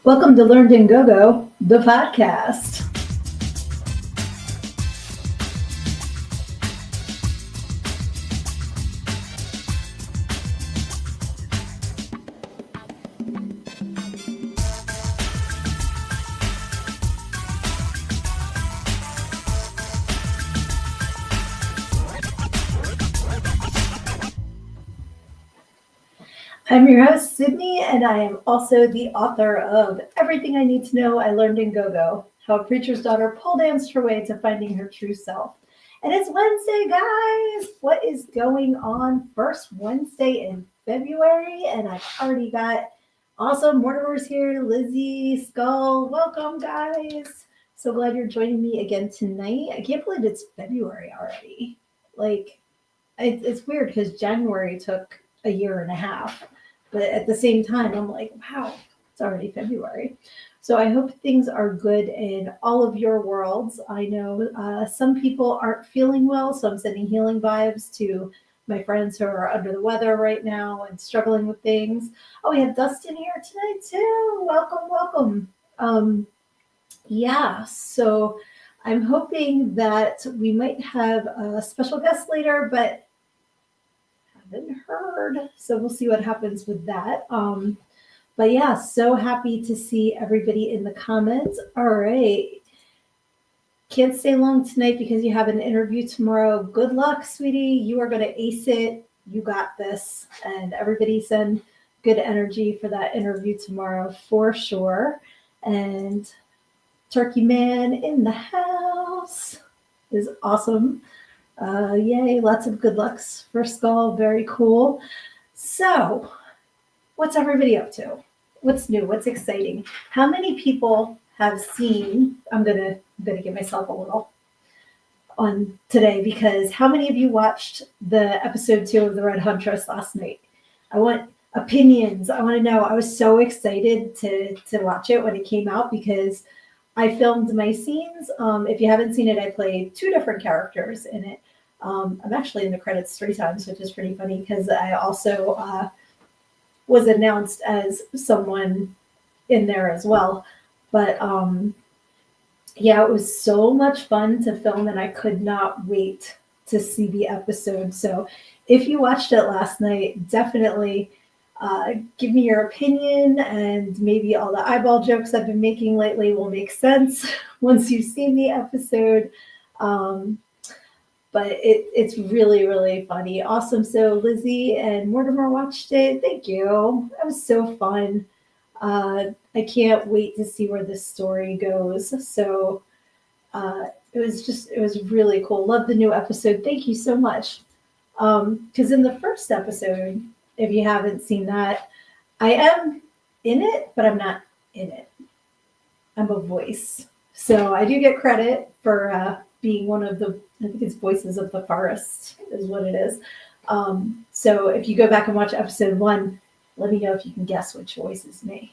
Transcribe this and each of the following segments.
Welcome to Learned in Go-Go, the podcast. I'm your host, Sydney, and I am also the author of Everything I Need to Know I Learned in Go-Go, How a Preacher's Daughter Pole Danced Her Way to Finding Her True Self. And it's Wednesday, guys! What is going on? First Wednesday in February, and I've already got awesome Mortimer's here, Lizzie, Skull. Welcome, guys! So glad you're joining me again tonight. I can't believe it's February already. It's weird because January took a year and a half. But at the same time, I'm like, wow, it's already February. So I hope things are good in all of your worlds. I know some people aren't feeling well, so I'm sending healing vibes to my friends who are under the weather right now and struggling with things. Oh, we have Dustin here tonight too. Welcome. So I'm hoping that we might have a special guest later, but haven't heard. So we'll see what happens with that. But yeah, so happy to see everybody in the comments. All right. Can't stay long tonight because you have an interview tomorrow. Good luck, sweetie. You are going to ace it. You got this. And everybody send good energy for that interview tomorrow for sure. And Turkey Man in the house is awesome. Yay, lots of good lucks for Skull. Very cool. So, what's everybody up to? What's new? What's exciting? How many people have seen? I'm gonna give myself a little on today because how many of you watched the episode 2 of The Red Huntress last night? I want opinions. I want to know. I was so excited to watch it when it came out because I filmed my scenes. If you haven't seen it, I play 2 different characters in it. I'm actually in the credits 3 times, which is pretty funny because I also was announced as someone in there as well. But yeah, it was so much fun to film and I could not wait to see the episode. So if you watched it last night, definitely give me your opinion, and maybe all the eyeball jokes I've been making lately will make sense once you've seen the episode. But it's really, really funny. Awesome. So Lizzie and Mortimer watched it. Thank you. That was so fun. I can't wait to see where this story goes. So it was really cool. Love the new episode. Thank you so much. Because in the first episode, if you haven't seen that, I am in it, but I'm not in it. I'm a voice. So I do get credit for being one of the, I think it's Voices of the Forest is what it is. So if you go back and watch episode 1, let me know if you can guess which voice is me.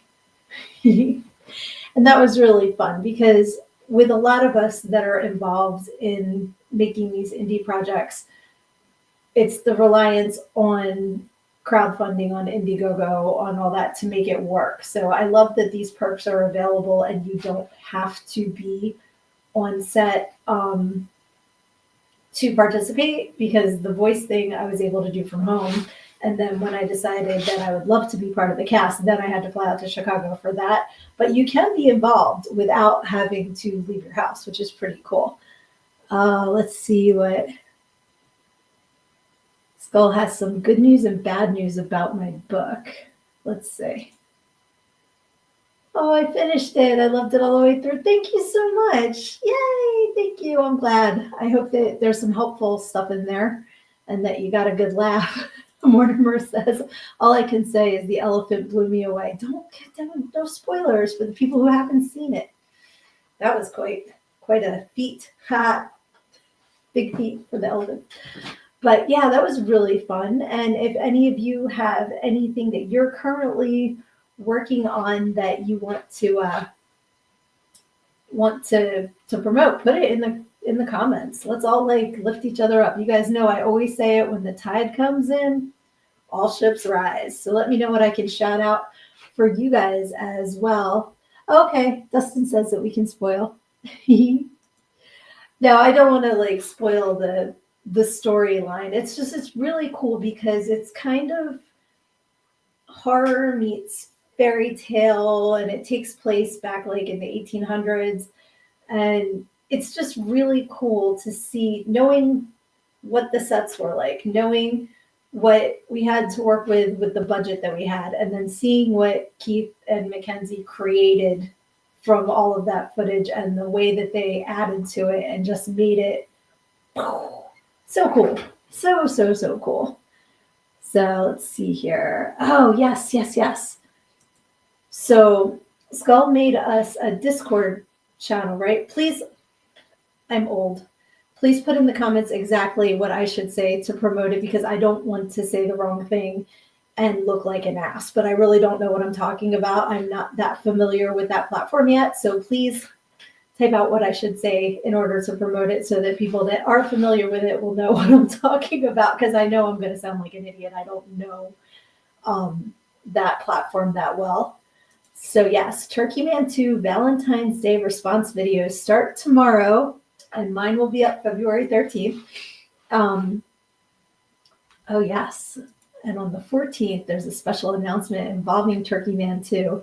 And that was really fun because with a lot of us that are involved in making these indie projects, it's the reliance on crowdfunding, on Indiegogo, on all that to make it work. So I love that these perks are available and you don't have to be on set to participate, because the voice thing I was able to do from home. And then when I decided that I would love to be part of the cast, then I had to fly out to Chicago for that. But you can be involved without having to leave your house, which is pretty cool. Let's see what... Skull has some good news and bad news about my book. Let's see. Oh, I finished it. I loved it all the way through. Thank you so much. Yay. Thank you. I'm glad. I hope that there's some helpful stuff in there and that you got a good laugh. Mortimer says, all I can say is the elephant blew me away. No spoilers for the people who haven't seen it. That was quite a feat. Big feat for the elephant. But yeah, that was really fun. And if any of you have anything that you're currently working on that you want to promote, put it in the comments. Let's all lift each other up. You guys know I always say it, when the tide comes in, all ships rise. So let me know what I can shout out for you guys as well. Okay, Dustin says that we can spoil. No, I don't want to like spoil the storyline. It's just it's really cool because it's kind of horror meets fairy tale, and it takes place back like in the 1800s, and it's just really cool to see, knowing what the sets were like, knowing what we had to work with the budget that we had, and then seeing what Keith and Mackenzie created from all of that footage and the way that they added to it and just made it so cool. So cool. So let's see here. Oh, yes, yes, yes. So Skull made us a Discord channel, right? Please, I'm old. Please put in the comments exactly what I should say to promote it, because I don't want to say the wrong thing and look like an ass, but I really don't know what I'm talking about. I'm not that familiar with that platform yet. So please type out what I should say in order to promote it so that people that are familiar with it will know what I'm talking about, because I know I'm going to sound like an idiot. I don't know that platform that well. So yes, Turkey Man 2 Valentine's Day response videos start tomorrow, and mine will be up February 13th. Oh yes, and on the 14th, there's a special announcement involving Turkey Man 2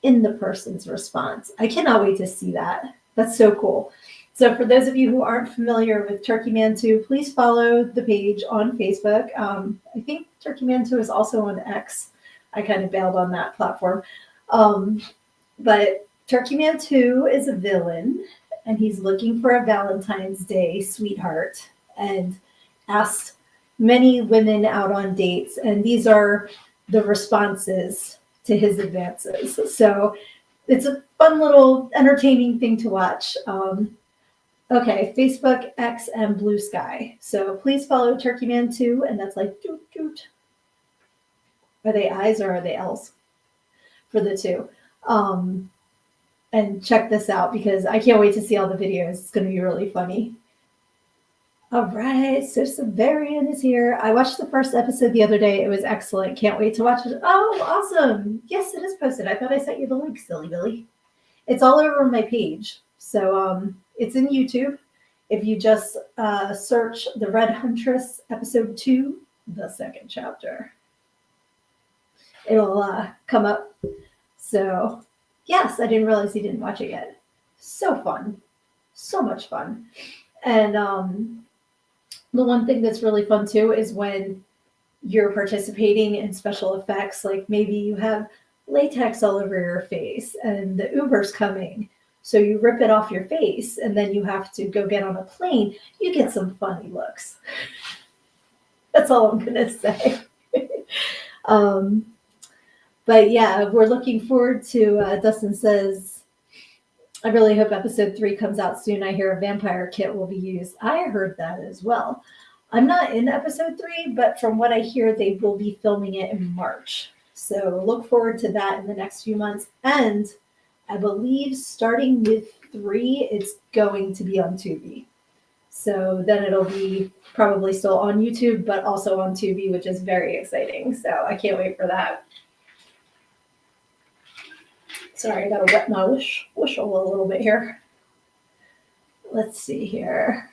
in the person's response. I cannot wait to see that. That's so cool. So for those of you who aren't familiar with Turkey Man 2, please follow the page on Facebook. I think Turkey Man 2 is also on X. I kind of bailed on that platform. But Turkey Man 2 is a villain, and he's looking for a Valentine's Day sweetheart and asked many women out on dates. And these are the responses to his advances. So it's a fun little entertaining thing to watch. Okay, Facebook, X, and Blue Sky. So please follow Turkey Man 2, and that's like doot doot. Are they I's or are they L's for the two? And check this out because I can't wait to see all the videos. It's going to be really funny. All right, so Severian is here. I watched the first episode the other day. It was excellent. Can't wait to watch it. Oh, awesome. Yes, it is posted. I thought I sent you the link, silly Billy. It's all over my page. So it's in YouTube. If you just search The Red Huntress episode 2, the second chapter, it'll come up. So yes, I didn't realize you didn't watch it yet. So fun. So much fun. And the one thing that's really fun too is when you're participating in special effects, like maybe you have latex all over your face and the Uber's coming. So you rip it off your face and then you have to go get on a plane. You get some funny looks. That's all I'm going to say. But yeah, we're looking forward to, Dustin says, I really hope episode 3 comes out soon. I hear a vampire kit will be used. I heard that as well. I'm not in episode 3, but from what I hear, they will be filming it in March. So look forward to that in the next few months. And I believe starting with 3, it's going to be on Tubi. So then it'll be probably still on YouTube, but also on Tubi, which is very exciting. So I can't wait for that. Sorry, I gotta wet my whistle a little bit here. Let's see here.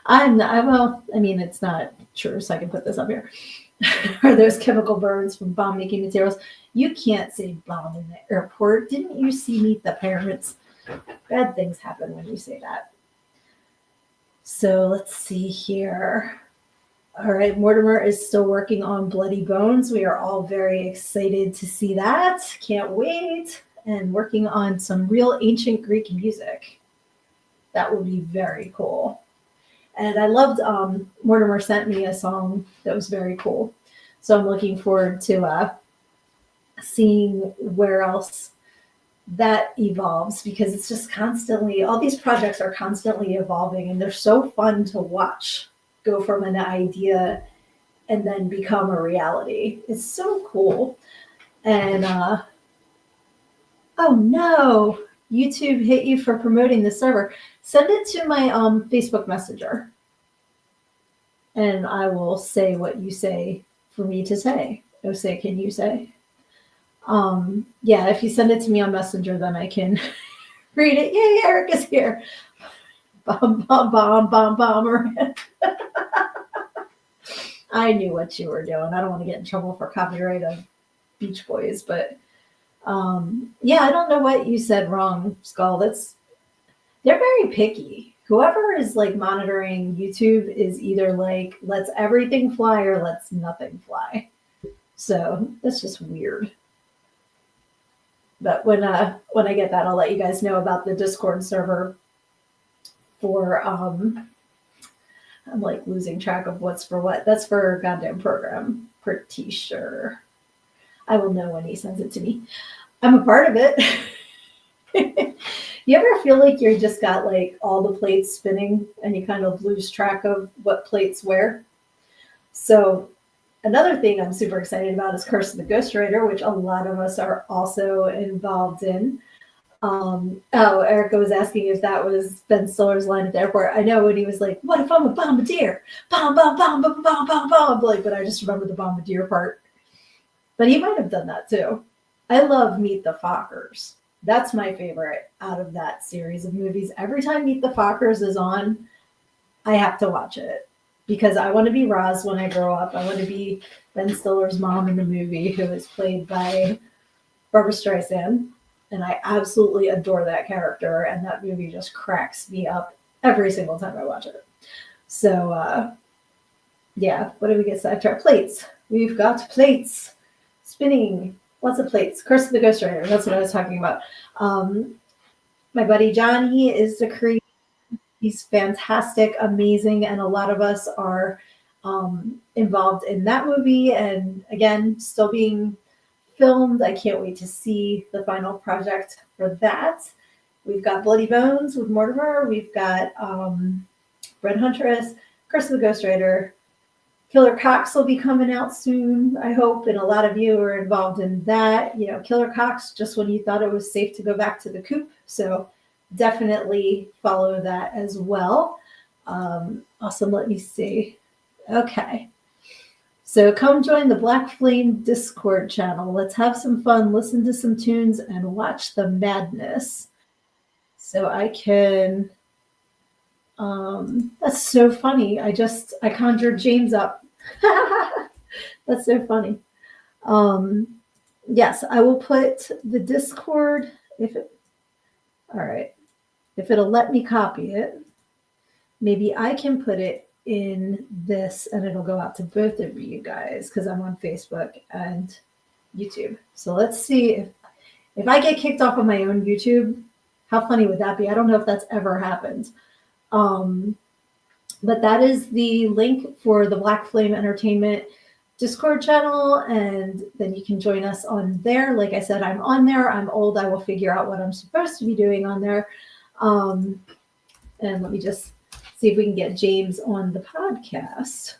Well, I mean, it's not true, so I can put this up here. Are those chemical burns from bomb making materials? You can't say bomb in the airport. Didn't you see Meet the Parents? Bad things happen when you say that. So let's see here. All right, Mortimer is still working on Bloody Bones. We are all very excited to see that. Can't wait. And working on some real ancient Greek music. That would be very cool. And I loved, Mortimer sent me a song that was very cool. So I'm looking forward to seeing where else that evolves, because it's just constantly, all these projects are constantly evolving and they're so fun to watch go from an idea and then become a reality. It's so cool. And oh no, YouTube hit you for promoting the server. Send it to my Facebook Messenger and I will say what you say for me to say. Oh, say, can you say? Yeah, if you send it to me on Messenger, then I can read it. Yay, Eric is here. Bomb, bomb, bomb, bomb, bomber. I knew what you were doing. I don't want to get in trouble for copyright of Beach Boys, but yeah, I don't know what you said wrong, Skull. They're very picky. Whoever is like monitoring YouTube is either like lets everything fly or lets nothing fly. So that's just weird. But when I get that, I'll let you guys know about the Discord server for I'm like losing track of what's for what. That's for goddamn program. Pretty sure. I will know when he sends it to me. I'm a part of it. You ever feel like you just got like all the plates spinning and you kind of lose track of what plates where? So another thing I'm super excited about is Curse of the Ghost Rider, which a lot of us are also involved in. Oh, Erica was asking if that was Ben Stiller's line at the airport. I know when he was like, "What if I'm a bombardier? Bomb, bomb, bomb, bomb, bomb, bomb, bomb." Like, but I just remember the bombardier part. But he might have done that too. I love Meet the Fockers. That's my favorite out of that series of movies. Every time Meet the Fockers is on, I have to watch it because I want to be Roz when I grow up. I want to be Ben Stiller's mom in the movie, who is played by Barbara Streisand. And I absolutely adore that character. And that movie just cracks me up every single time I watch it. So, yeah, what do we get sidetracked? Plates. We've got plates spinning. Lots of plates. Curse of the Ghost Rider. That's what I was talking about. My buddy John, he is the creator. He's fantastic, amazing, and a lot of us are involved in that movie. And again, still being filmed. I can't wait to see the final project for that. We've got Bloody Bones with Mortimer. We've got Red Huntress, Curse of the Ghost Rider. Killer Cox will be coming out soon, I hope, and a lot of you are involved in that. You know, Killer Cox, just when you thought it was safe to go back to the coop. So definitely follow that as well. Awesome. Let me see. Okay. So come join the Black Flame Discord channel. Let's have some fun, listen to some tunes, and watch the madness. So I can. That's so funny. I conjured James up. That's so funny. Yes, I will put the Discord if it. All right, if it'll let me copy it, maybe I can put it in this, and it'll go out to both of you guys because I'm on Facebook and YouTube. So let's see if I get kicked off of my own YouTube. How funny would that be? I don't know if that's ever happened. But that is the link for the Black Flame Entertainment Discord channel, and then you can join us on there. Like I said, I'm on there. I'm old. I will figure out what I'm supposed to be doing on there. And let me just see if we can get James on the podcast.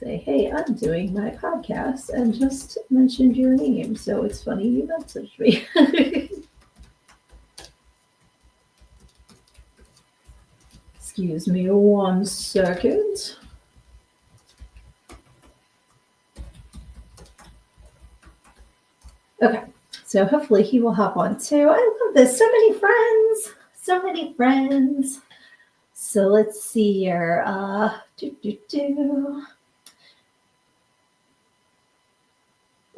Say, hey, I'm doing my podcast and just mentioned your name. So it's funny you messaged me. Excuse me 1 second. Okay, so hopefully he will hop on too. I love this. So many friends. So many friends. So let's see here. Oh,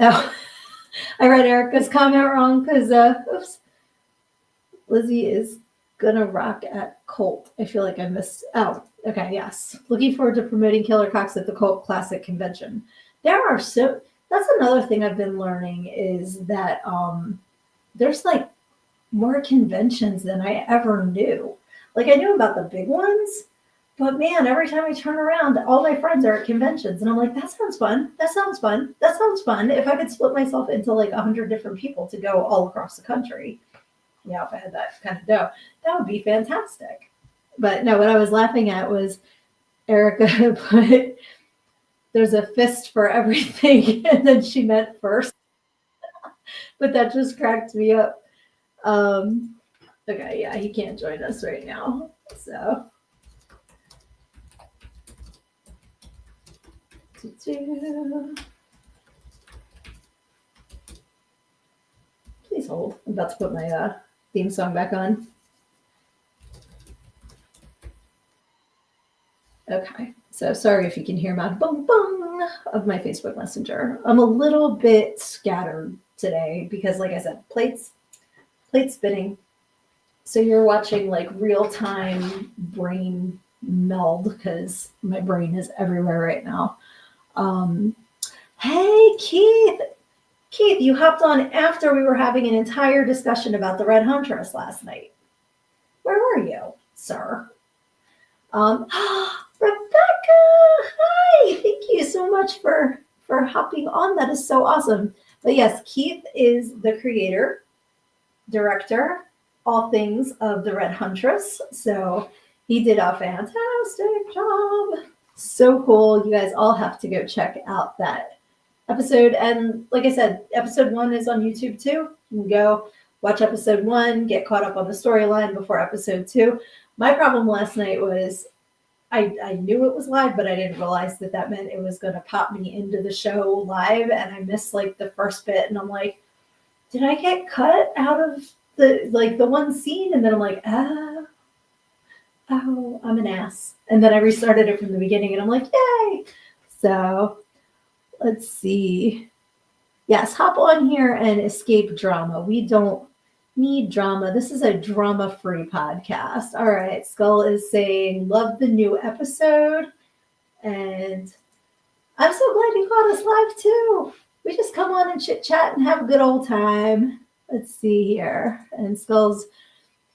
I read Erica's comment wrong because, oops. Lizzie is gonna rock at Colt. I feel like I missed. Oh, okay, yes. Looking forward to promoting Killer Cox at the Colt Classic Convention. There are so. That's another thing I've been learning is that there's like more conventions than I ever knew. Like I knew about the big ones, but man, every time I turn around, all my friends are at conventions, and I'm like, that sounds fun. That sounds fun. That sounds fun. If I could split myself into like 100 different people to go all across the country, yeah, if I had that kind of dough, that would be fantastic. But no, what I was laughing at was Erica put, there's a fist for everything, and then she meant first, but that just cracked me up. Okay, yeah, he can't join us right now, so. hold. I'm about to put my theme song back on. Okay, so sorry if you can hear my bong bong of my Facebook Messenger. I'm a little bit scattered today because, like I said, plates spinning. So you're watching like real time brain meld because my brain is everywhere right now. Hey, Keith. Keith, you hopped on after we were having an entire discussion about the Red Huntress last night. Where were you, sir? Rebecca, hi! Thank you so much for hopping on. That is so awesome. But yes, Keith is the creator, director, all things of the Red Huntress. So he did a fantastic job. So cool. You guys all have to go check out that episode. And like I said, episode 1 is on YouTube too. You can go watch episode 1, get caught up on the storyline before episode 2. My problem last night was I knew it was live, but I didn't realize that meant it was going to pop me into the show live. And I missed like the first bit. And I'm like, did I get cut out of the one scene? And then I'm like, oh, I'm an ass. And then I restarted it from the beginning and I'm like, yay. So let's see. Yes, hop on here and escape drama. We don't need drama. This is a drama-free podcast. All right, Skull is saying, love the new episode. And I'm so glad you caught us live too. We just come on and chit-chat and have a good old time. Let's see here. And Skull's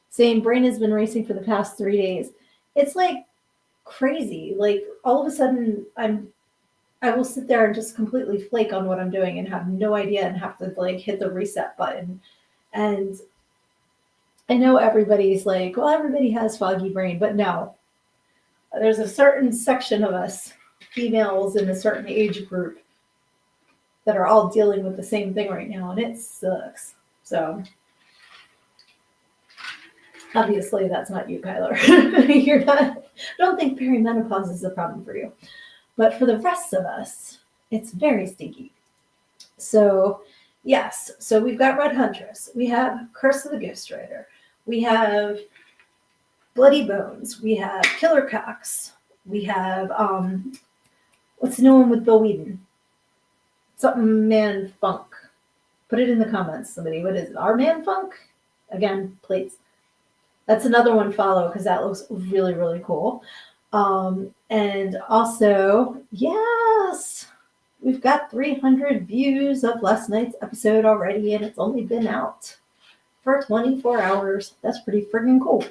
saying, brain has been racing for the past 3 days. It's like crazy. Like all of a sudden I will sit there and just completely flake on what I'm doing and have no idea and have to like hit the reset button. And I know everybody's like, well, everybody has foggy brain, but no. There's a certain section of us, females in a certain age group, that are all dealing with the same thing right now, and it sucks. So obviously that's not you, Kyler. You're not. I don't think perimenopause is a problem for you. But for the rest of us, it's very stinky. So yes, so we've got Red Huntress. We have Curse of the Ghost Rider. We have Bloody Bones. We have Killer Cox. We have, what's the new one with Bill Whedon? Something Man Funk. Put it in the comments, somebody. What is it? Our Man Funk? Again, plates. That's another one follow because that looks really, really cool. And also, yes, we've got 300 views of last night's episode already, and it's only been out for 24 hours. That's pretty friggin' cool.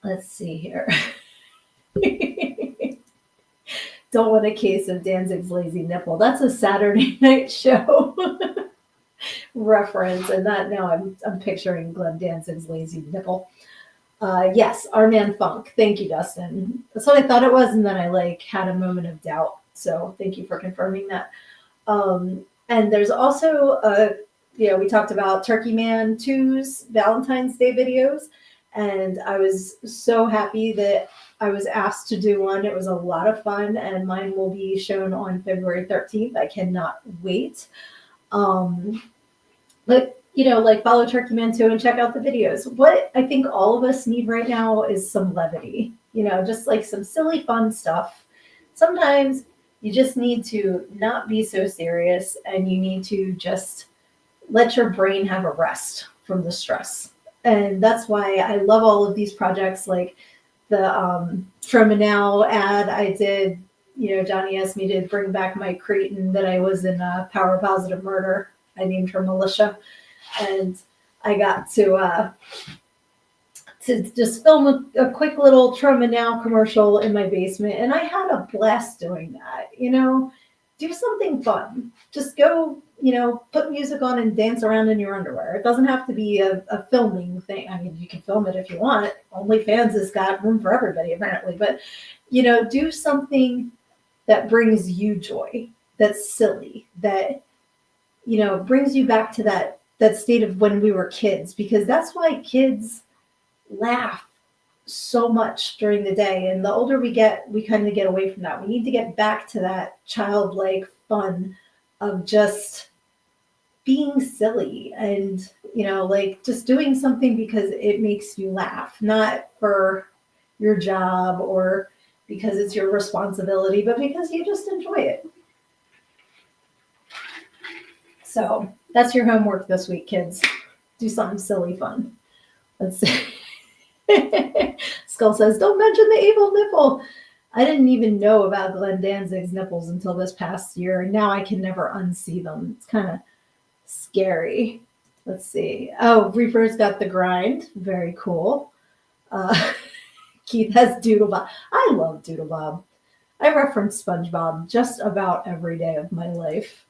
Let's see here. Don't want a case of Danzig's Lazy Nipple. That's a Saturday Night Show reference, and that now I'm picturing Glenn Danzig's Lazy Nipple. Yes, Our Man Funk. Thank you, Dustin. That's what I thought it was, and then I had a moment of doubt. So thank you for confirming that. And there's also we talked about Turkey Man 2's Valentine's Day videos, and I was so happy that I was asked to do one. It was a lot of fun, and mine will be shown on February 13th. I cannot wait. But follow Turkey Man 2 and check out the videos. What I think all of us need right now is some levity, just like some silly fun stuff. Sometimes you just need to not be so serious, and you need to just let your brain have a rest from the stress. And that's why I love all of these projects, like the Trauma Now ad I did. Johnny asked me to bring back my Creighton that I was in Power Positive Murder. I named her Militia. And I got to just film a quick little Trauma Now commercial in my basement. And I had a blast doing that. Do something fun. Just go, put music on and dance around in your underwear. It doesn't have to be a filming thing. I mean, you can film it if you want. OnlyFans has got room for everybody, apparently. But, do something that brings you joy, that's silly, that, brings you back to that state of when we were kids, because that's why kids laugh so much during the day. And the older we get, we kind of get away from that. We need to get back to that childlike fun of just being silly and, like just doing something because it makes you laugh, not for your job or because it's your responsibility, but because you just enjoy it. So that's your homework this week, kids. Do something silly fun. Let's see. Skull says, don't mention the evil nipple. I didn't even know about Glenn Danzig's nipples until this past year, and now I can never unsee them. It's kind of scary. Let's see. Oh, Reaper's got the grind. Very cool. Keith has Doodle Bob. I love Doodle Bob. I reference SpongeBob just about every day of my life.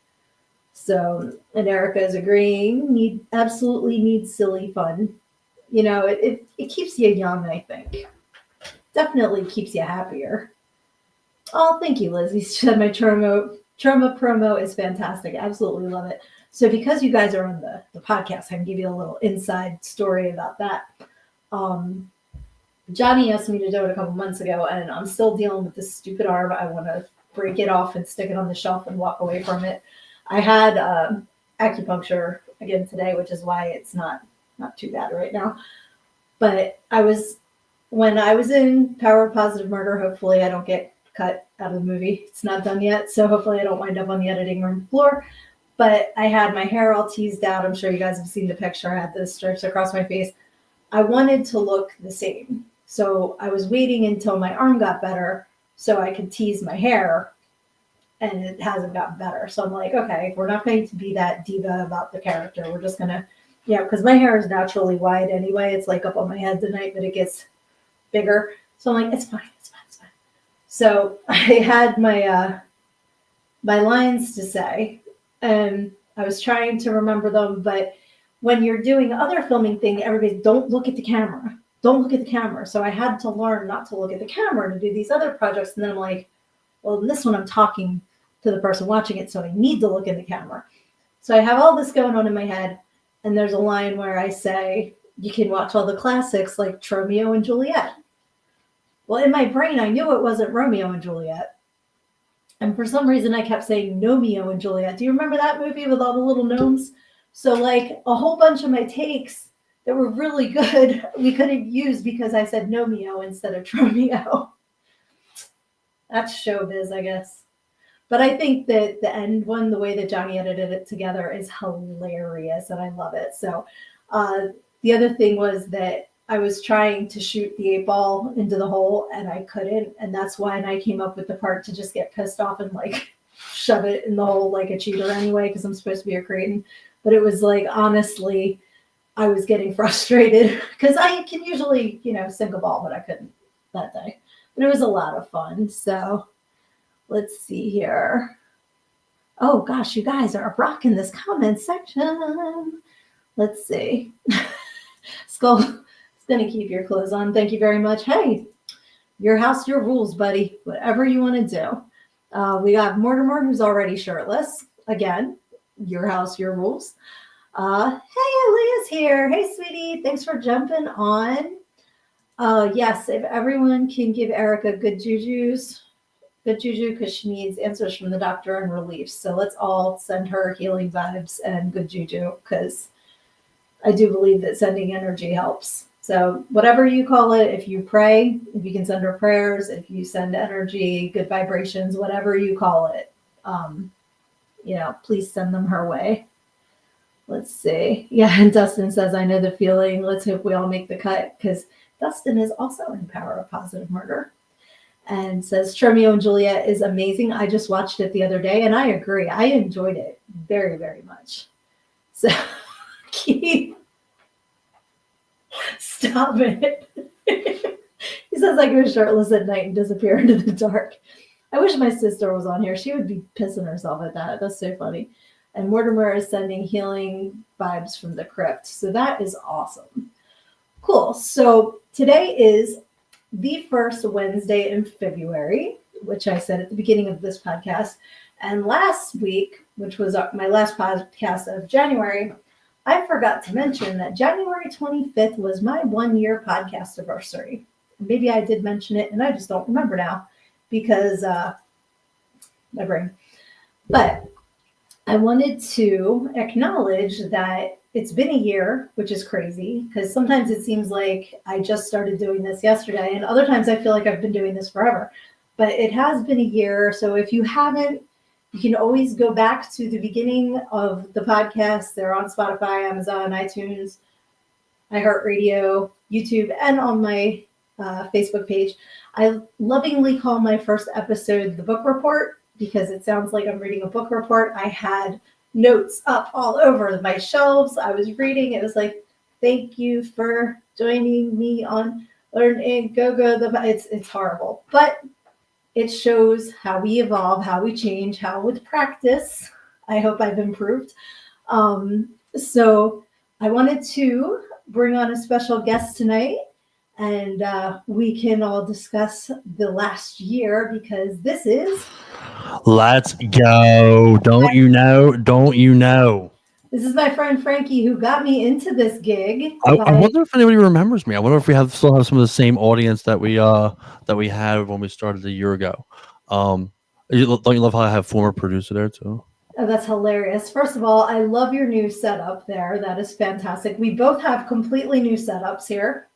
So, and Erica is agreeing. Absolutely needs silly fun. It keeps you young, I think. Definitely keeps you happier. Oh, thank you, Lizzie. She said my trauma promo is fantastic. Absolutely love it. So because you guys are on the podcast, I can give you a little inside story about that. Johnny asked me to do it a couple months ago, and I'm still dealing with this stupid arm. I want to break it off and stick it on the shelf and walk away from it. I had acupuncture again today, which is why it's not too bad right now. But when I was in Power of Positive Murder, hopefully I don't get cut out of the movie. It's not done yet, so hopefully I don't wind up on the editing room floor. But I had my hair all teased out. I'm sure you guys have seen the picture. I had the stripes across my face. I wanted to look the same. So I was waiting until my arm got better so I could tease my hair, and it hasn't gotten better. So I'm like, okay, we're not going to be that diva about the character. We're just going to, because my hair is naturally wide anyway. It's like up on my head tonight, but it gets bigger. So I'm like, it's fine. So I had my lines to say, and I was trying to remember them, but when you're doing other filming thing, everybody's don't look at the camera. Don't look at the camera. So I had to learn not to look at the camera to do these other projects. And then I'm like, well, in this one, I'm talking to the person watching it, so I need to look in the camera. So I have all this going on in my head, and there's a line where I say, you can watch all the classics like Romeo and Juliet. Well, in my brain, I knew it wasn't Romeo and Juliet. And for some reason, I kept saying Gnomeo and Juliet. Do you remember that movie with all the little gnomes? So like a whole bunch of my takes that were really good, we couldn't use because I said Gnomeo instead of Romeo. That's showbiz, I guess. But I think that the end one, the way that Johnny edited it together is hilarious, and I love it. So the other thing was that I was trying to shoot the 8-ball into the hole, and I couldn't. And that's why I came up with the part to just get pissed off and like shove it in the hole like a cheater anyway, because I'm supposed to be a cretin. But it was like, honestly, I was getting frustrated because I can usually, sink a ball, but I couldn't that day. But it was a lot of fun. So let's see here. Oh gosh, you guys are rocking this comment section. Let's see. Skull is going to keep your clothes on. Thank you very much. Hey, your house, your rules, buddy. Whatever you want to do. We got Mortimer, who's already shirtless. Again, your house, your rules. Hey, Aaliyah's here. Hey, sweetie. Thanks for jumping on. Yes, if everyone can give Erica good juju because she needs answers from the doctor and relief. So let's all send her healing vibes and good juju because I do believe that sending energy helps. So whatever you call it, if you pray, if you can send her prayers, if you send energy, good vibrations, whatever you call it, please send them her way. Let's see. Yeah, and Dustin says, I know the feeling. Let's hope we all make the cut because Dustin is also in Power of Positive Murder. And says, Romeo and Juliet is amazing. I just watched it the other day, and I agree. I enjoyed it very, very much. So, Keith, stop it. He says I go shirtless at night and disappear into the dark. I wish my sister was on here. She would be pissing herself at that. That's so funny. And Mortimer is sending healing vibes from the crypt. So that is awesome. Cool. So today is the first Wednesday in February, which I said at the beginning of this podcast. And last week, which was my last podcast of January, I forgot to mention that January 25th was my 1-year podcast anniversary. Maybe I did mention it and I just don't remember now because my brain. But I wanted to acknowledge that it's been a year, which is crazy because sometimes it seems like I just started doing this yesterday, and other times I feel like I've been doing this forever. But it has been a year. So if you haven't, you can always go back to the beginning of the podcast. They're on Spotify, Amazon, iTunes, iHeartRadio, YouTube, and on my Facebook page. I lovingly call my first episode the book report because it sounds like I'm reading a book report. I had notes up all over my shelves. I was reading. It was like, thank you for joining me on Learn and Go. It's horrible, but it shows how we evolve, how we change, how with practice, I hope I've improved. So I wanted to bring on a special guest tonight, and we can all discuss the last year because this is. Let's go. Don't you know? This is my friend Frankie who got me into this gig. I wonder if anybody remembers me. I wonder if we still have some of the same audience that we had when we started a year ago. Don't you love how I have former producer there too? Oh, that's hilarious. First of all, I love your new setup there. That is fantastic. We both have completely new setups here.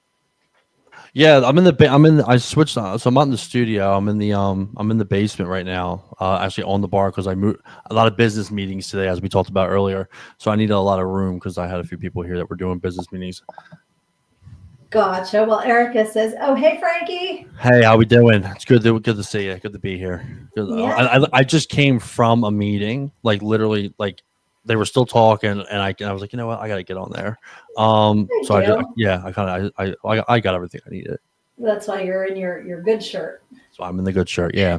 Yeah, I switched on, so I'm not in the studio. I'm in the basement right now. Actually on the bar because I moved a lot of business meetings today, as we talked about earlier. So I needed a lot of room because I had a few people here that were doing business meetings. Gotcha. Well, Erica says, "Oh, hey, Frankie. Hey, how we doing? It's good to see you. Good to be here. Yeah. I just came from a meeting, like literally, like they were still talking, and I was like, you know what, I got to get on there. So I got everything I needed. That's why you're in your good shirt. So I'm in the good shirt. Yeah.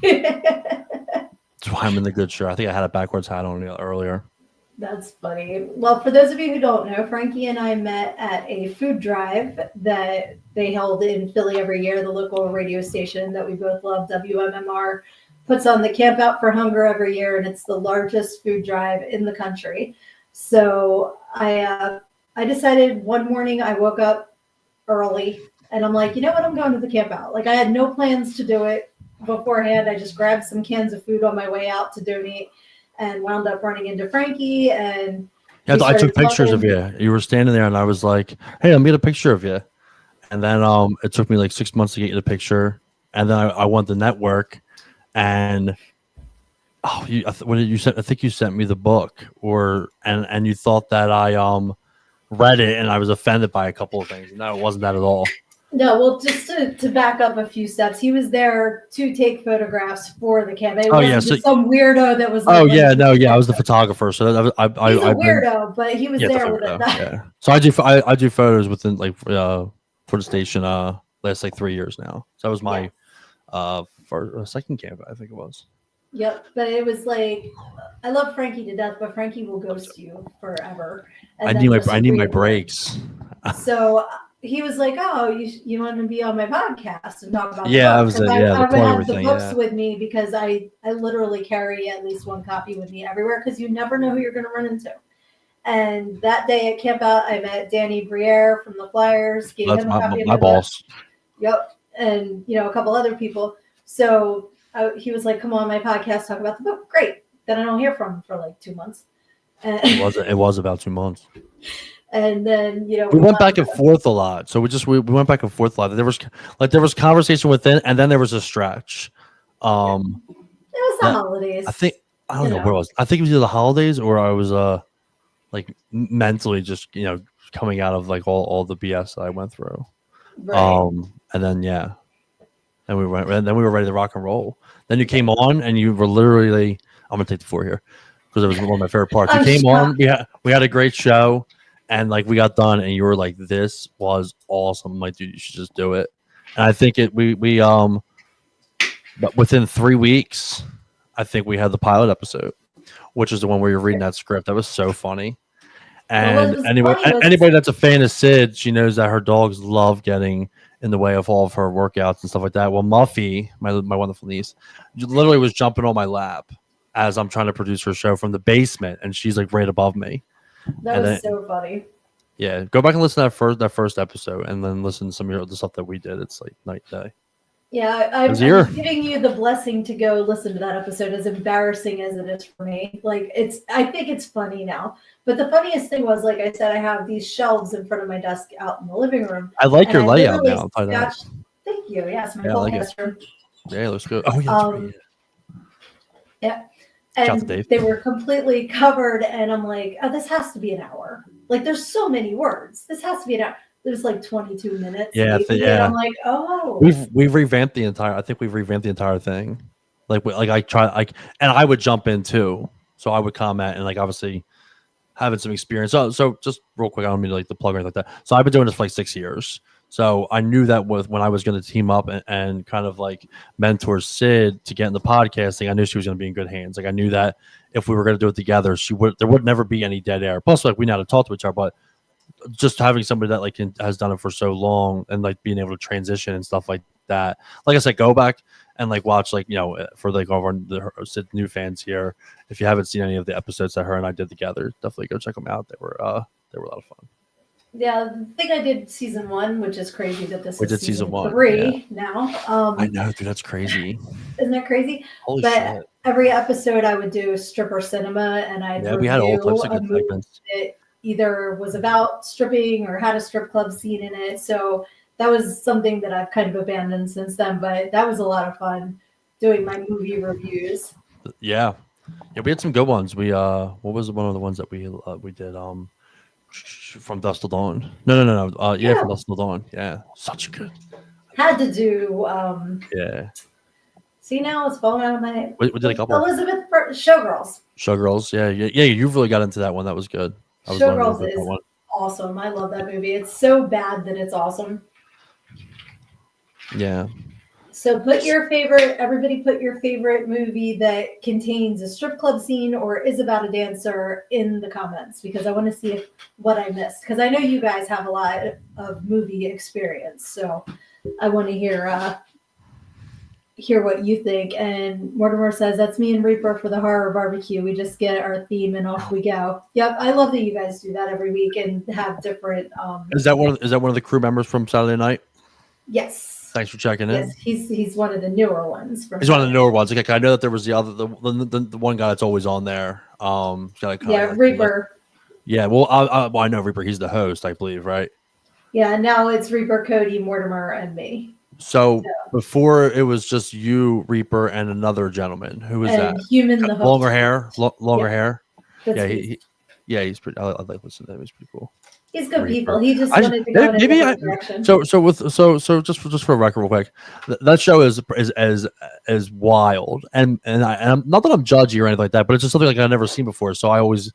That's why I'm in the good shirt. I think I had a backwards hat on earlier. That's funny. Well, for those of you who don't know, Frankie and I met at a food drive that they held in Philly every year, the local radio station that we both love, WMMR, puts on the Camp Out for Hunger every year, and it's the largest food drive in the country. So I decided one morning I woke up early, and I'm like, you know what, I'm going to the Camp Out. Like I had no plans to do it beforehand. I just grabbed some cans of food on my way out to donate. And wound up running into Frankie, and I took pictures of you. You were standing there, and I was like, "Hey, let me get a picture of you." And then it took me like 6 months to get you the picture, and then I went to network, and what did you send? I think you sent me the book, and you thought that I read it, and I was offended by a couple of things. No, it wasn't that at all. No, well, just to back up a few steps, he was there to take photographs for the camp. It wasn't some weirdo that was. I was the photographer, so he's a weirdo, but he was there with it. Yeah. So I do photos within for the station last like 3 years now. So that was my second camp, I think it was. Yep, but it was like I love Frankie to death, but Frankie will ghost you forever. I need my breaks. So. He was like, "Oh, you want to be on my podcast and talk about the book?" I was I have the books with me because I literally carry at least one copy with me everywhere because you never know who you're going to run into. And that day at Camp Out, I met Danny Briere from the Flyers. Gave him a copy of my boss. Book. Yep, and a couple other people. So he was like, "Come on my podcast, talk about the book." Great. Then I don't hear from him for like 2 months. And it was about 2 months. And then we went back and forth a lot. So we went back and forth a lot. There was conversation within, and then there was a stretch. It was the holidays. I don't know where it was. I think it was either the holidays or I was like mentally just coming out of like all the BS that I went through. Right. And then and we were ready to rock and roll. Then you came on and you were literally. I'm gonna take the floor here because it was one of my favorite parts. You came on. We had a great show. And like we got done, and you were like, "This was awesome!" I'm like, dude, you should just do it. And I think but within 3 weeks, I think we had the pilot episode, which is the one where you're reading that script. That was so funny. And anybody that's a fan of Sid, she knows that her dogs love getting in the way of all of her workouts and stuff like that. Well, Muffy, my wonderful niece, literally was jumping on my lap as I'm trying to produce her show from the basement, and she's like right above me. That was so funny. Yeah, go back and listen to that first episode, and then listen to some of the stuff that we did. It's like night and day. Yeah, I'm giving you the blessing to go listen to that episode, as embarrassing as it is for me. Like, I think it's funny now. But the funniest thing was, like I said, I have these shelves in front of my desk out in the living room. I like your layout now. Thank you. Yes, my podcast room. Yeah, it looks good. Oh, yeah. Yeah. And they were completely covered, and I'm like, oh, this has to be an hour. Like, there's so many words. This has to be an hour. There's like 22 minutes. Yeah, maybe, and I'm like, oh. We've revamped the entire. I think we've revamped the entire thing. Like and I would jump in too. So I would comment and like obviously having some experience. So just real quick, I don't mean to like the plug or anything like that. So I've been doing this for like 6 years. So I knew that when I was going to team up and kind of like mentor Sid to get in the podcasting, I knew she was going to be in good hands. Like I knew that if we were going to do it together, there would never be any dead air. Plus, like we know how to talk to each other, but just having somebody that like has done it for so long and like being able to transition and stuff like that. Like I said, go back and like watch like for like all of our Sid new fans here. If you haven't seen any of the episodes that her and I did together, definitely go check them out. They were a lot of fun. Yeah, I think I did season 1, which is crazy that this is season 1, 3 now. I know, dude, that's crazy. Isn't that crazy? Holy shit. Every episode I would do stripper cinema, and I'd we had all types of good segments. That either was about stripping or had a strip club scene in it. So that was something that I've kind of abandoned since then, but that was a lot of fun doing my movie reviews. Yeah, we had some good ones. We what was one of the ones that we did From Dusk Till Dawn? No. From Dusk Till Dawn. Yeah, such a good. Had to do yeah. See, now it's falling out of my. We did a couple. Elizabeth Showgirls. Showgirls, yeah. You really got into that one. That was good. Showgirls is awesome. I love that movie. It's so bad that it's awesome. Yeah. So everybody put your favorite movie that contains a strip club scene or is about a dancer in the comments, because I want to see what I missed. Because I know you guys have a lot of movie experience. So I want to hear what you think. And Mortimer says, that's me and Reaper for the horror barbecue. We just get our theme and off we go. Yep. I love that you guys do that every week and have different Is that one of the crew members from Saturday Night? Yes. Thanks for checking in. Yes, he's one of the newer ones. He's one of the newer ones. Okay, I know that there was the one guy that's always on there. Reaper. Yeah, well, I know Reaper. He's the host, I believe, right? Yeah, now it's Reaper, Cody, Mortimer, and me. So before it was just you, Reaper, and another gentleman. Who was that? Human, the host. Longer hair. Yeah, he's pretty. I like listening to him. He's pretty cool. He's good people. He just wanted to go in a different direction. So just for a record, real quick, that show is wild, and I'm not that I'm judgy or anything like that, but it's just something like I've never seen before. So I always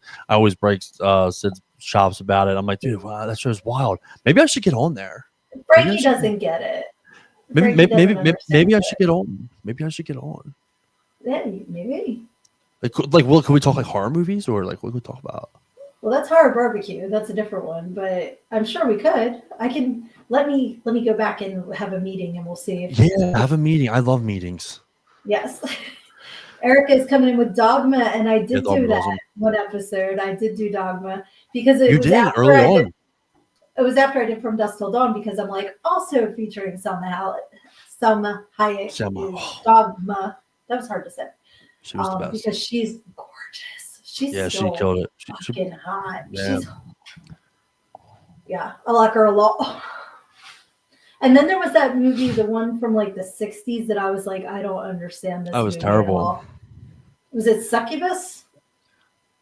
break Sid's chops about it. I'm like, dude, wow, that show's wild. Maybe I should get on there. Frankie doesn't get it. Maybe I should get on. Maybe I should get on. Yeah, maybe. Can we talk like horror movies or like what can we talk about? Well, that's horror barbecue. That's a different one, but I'm sure we could. I can let me go back and have a meeting, and we'll see. Have a meeting. I love meetings. Yes. Erica is coming in with Dogma, and I did do that one episode. I did do Dogma because it was after I did From Dusk Till Dawn, because I'm like also featuring Salma Hayek. Dogma. That was hard to say. She was the best because she's gorgeous. She killed it. Fucking hot. Yeah. I like her a lot. And then there was that movie, the one from like the 60s, that I was like, I don't understand this. That was terrible. Was it Succubus?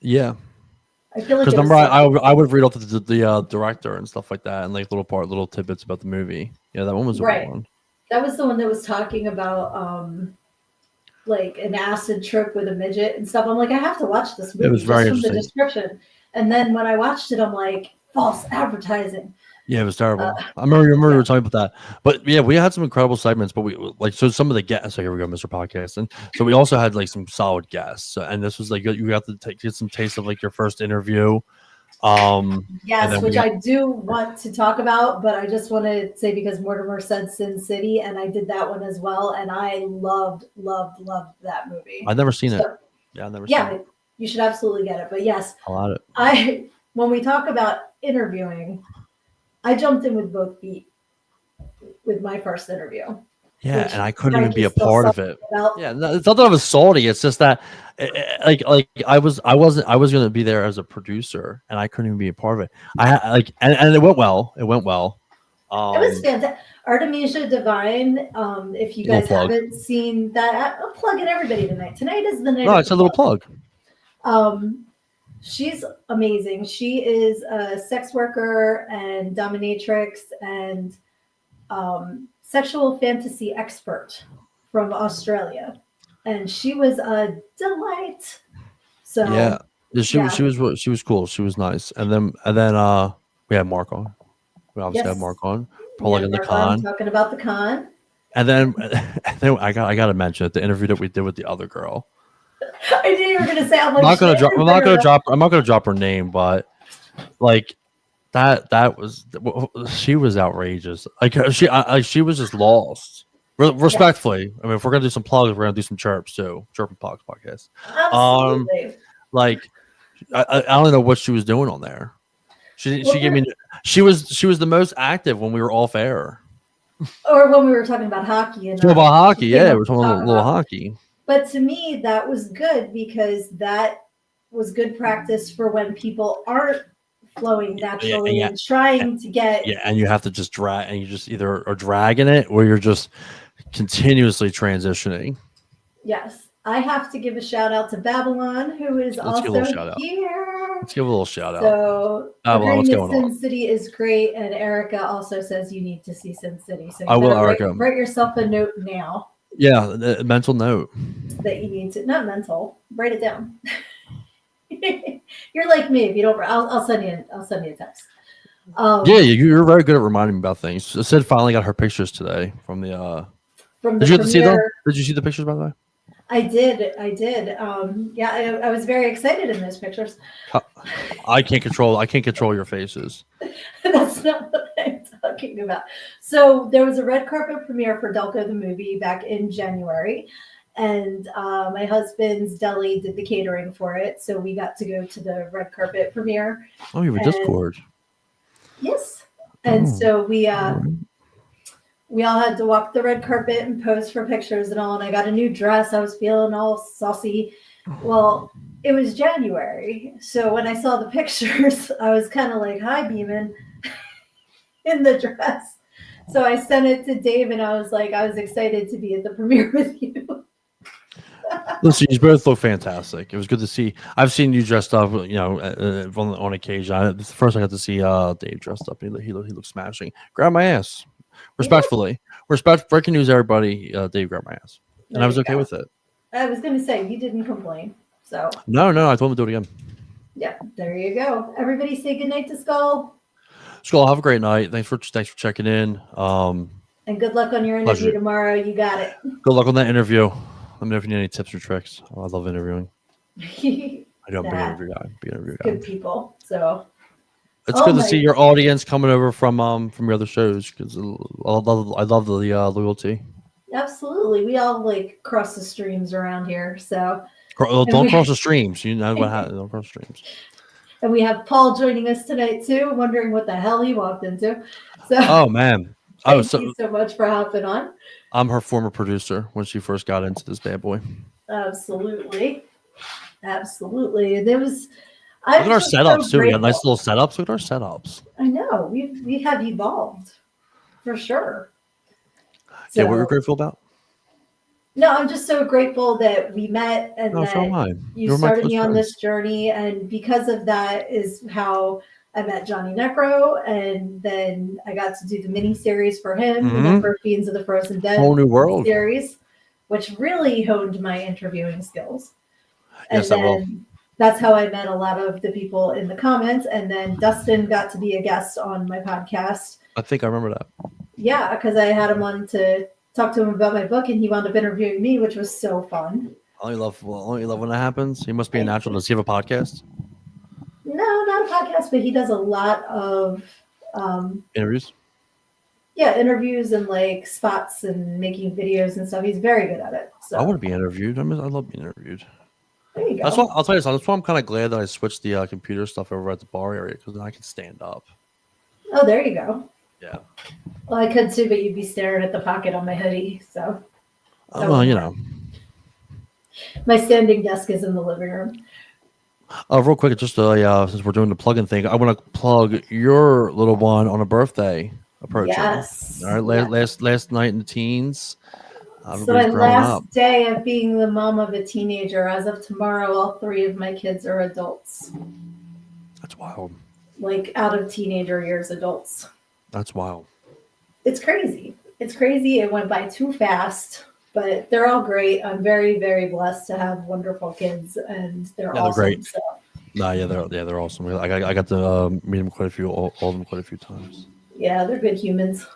Yeah. I feel like because remember I would read off the director and stuff like that, and like little tidbits about the movie. Yeah, that one was the right one. That was the one that was talking about like an acid trip with a midget and stuff. I'm like, I have to watch this movie. It was very interesting. From the description. And then when I watched it, I'm like, false advertising. Yeah, it was terrible. I remember we were talking about that. But yeah, we had some incredible segments, but we like some of the guests. So here we go, Mr. Podcast. And so we also had like some solid guests. And this was like you got to get some taste of like your first interview. Yes, which I do want to talk about, but I just want to say, because Mortimer said Sin City, and I did that one as well, and I loved that movie. I've never seen it. Yeah, I've never seen it. You should absolutely get it. But yes, I love it. When we talk about interviewing, I jumped in with both feet with my first interview. Yeah, which and I couldn't I even be a just feel part sorry of it. about. Yeah, no, it's not that I was salty. It's just that, like I was gonna be there as a producer, and I couldn't even be a part of it. And it went well. It went well. It was Um, fantastic. Artemisia Divine. If you little guys plug. haven't seen that, I'm plugging everybody tonight. Tonight is the night No, of it's the a little plug. plug. She's amazing. She is a sex worker and dominatrix and sexual fantasy expert from Australia, and she was a delight. Yeah, So yeah, yeah, she was cool. She was nice. And then we had Mark on. We obviously had yes, Mark on, we had plugging the Mark on con. talking about the con. And then and then I got to mention it, the interview that we did with the other girl. I knew you were gonna say. I'm I'm like, not should gonna I drop. even bring her up? I'm not gonna drop her name, but like that was she was outrageous. She was just lost. Yes, Respectfully, I mean, if we're gonna do some plugs, we're gonna do some chirps too. Chirp and plugs podcast. Um, absolutely. like I don't know what she was doing on there. Well, She gave me she was the most active when we were off air. or when we were talking about hockey, and Talking about she hockey, came yeah, up we're to talking a talk little about. hockey. But to me, that was good because that was good practice for when people aren't flowing Yeah, naturally and trying to get. yeah, and you have to just drag, and you just either are dragging it or you're just continuously transitioning. Yes, I have to give a shout out to Babylon, who is Let's give a little also shout out. here. Let's give a little shout out. So Babylon, agreeing what's that going Sin on? City is great, and Erica also says you need to see Sin City. So I you will, better Erica. write yourself a note now Yeah, the mental note. that you need to, not mental, write it down. You're like me. If you don't, I'll send you. I'll send you a text. Yeah, you're very good at reminding me about things. Sid finally got her pictures today from the. From the Did you get to see them? premiere. Did you see the pictures by the way? I did. I did. Yeah, I was very excited in those pictures. I can't control your faces. That's not what I'm talking about. So there was a red carpet premiere for Delco the movie back in January, and my husband's deli did the catering for it, so we got to go to the red carpet premiere. Oh, you have a And Discord. yes, and Oh, so all right. we all had to walk the red carpet and pose for pictures and all. And I got a new dress. I was feeling all saucy. Well, it was January, so when I saw the pictures, I was kind of like, "Hi, Beeman," in the dress. So I sent it to Dave, and I was like, I was excited to be at the premiere with you. Listen, you both look fantastic. It was good to see. I've seen you dressed up, on occasion. It's the first I got to see Dave dressed up. He looks smashing. Grab my ass, respectfully. Breaking news, everybody. Dave grabbed my ass, and I was okay with it. I was going to say you didn't complain, so No, I told him to do it again. yeah, there you go. Everybody say goodnight to Skull, Skull, have a great night. Thanks for checking in. and good luck on your interview Pleasure. tomorrow. You got it. Good luck on that interview. Let me know if you need any tips or tricks. I love interviewing. I know I'm a big Nah, interview guy. good people. So It's Oh good to my- see your audience coming over from your other shows because I love the loyalty. absolutely, we all like cross the streams around here. So Don't cross the streams. You know what happens. Don't cross the streams. and we have Paul joining us tonight too, wondering what the hell he walked into. So Oh man. thank you so much for hopping on. I'm her former producer when she first got into this bad boy. Absolutely. Absolutely. There was Look at our just so setups too. We got nice grateful. little setups. Look at our setups. I know. We have evolved for sure. Yeah, what So- we're grateful about. No, I'm just so grateful that we met and No, so am that I. you You're my started close me on friends. this journey. And because of that is how I met Johnny Necro. And then I got to do the mini series for him, the Mhm. number of Fiends of the Frozen Dead Whole new world. series, which really honed my interviewing skills. And Yes, I will. then that's how I met a lot of the people in the comments. And then Dustin got to be a guest on my podcast. I think I remember that. Yeah, because I had him on to talk to him about my book, and he wound up interviewing me, which was so fun. I only love when that happens. He must be a natural. Does he have a podcast? No, not a podcast, but he does a lot of Interviews? interviews and like spots and making videos and stuff. He's very good at it. So I want to be interviewed. I love being interviewed. there you go. That's why I'll tell you something. That's why I'm kind of glad that I switched the computer stuff over at the bar area because then I can stand up. Oh, there you go. Yeah. Well, I could too, but you'd be staring at the pocket on my hoodie. So, Well, you know. My standing desk is in the living room. Real quick, just since we're doing the plug-in thing, I want to plug your little one on a birthday approaching. Yes. All right, last night in the teens. So my Growing up. last day of being the mom of a teenager. As of tomorrow, all 3 of my kids are adults. That's wild. Like out of teenager years, adults. That's wild. It's crazy. It's crazy. It went by too fast, but they're all great. I'm very, very blessed to have wonderful kids, and they're awesome. They're great. So. They're awesome. I got to meet them all of them quite a few times. Yeah, they're good humans.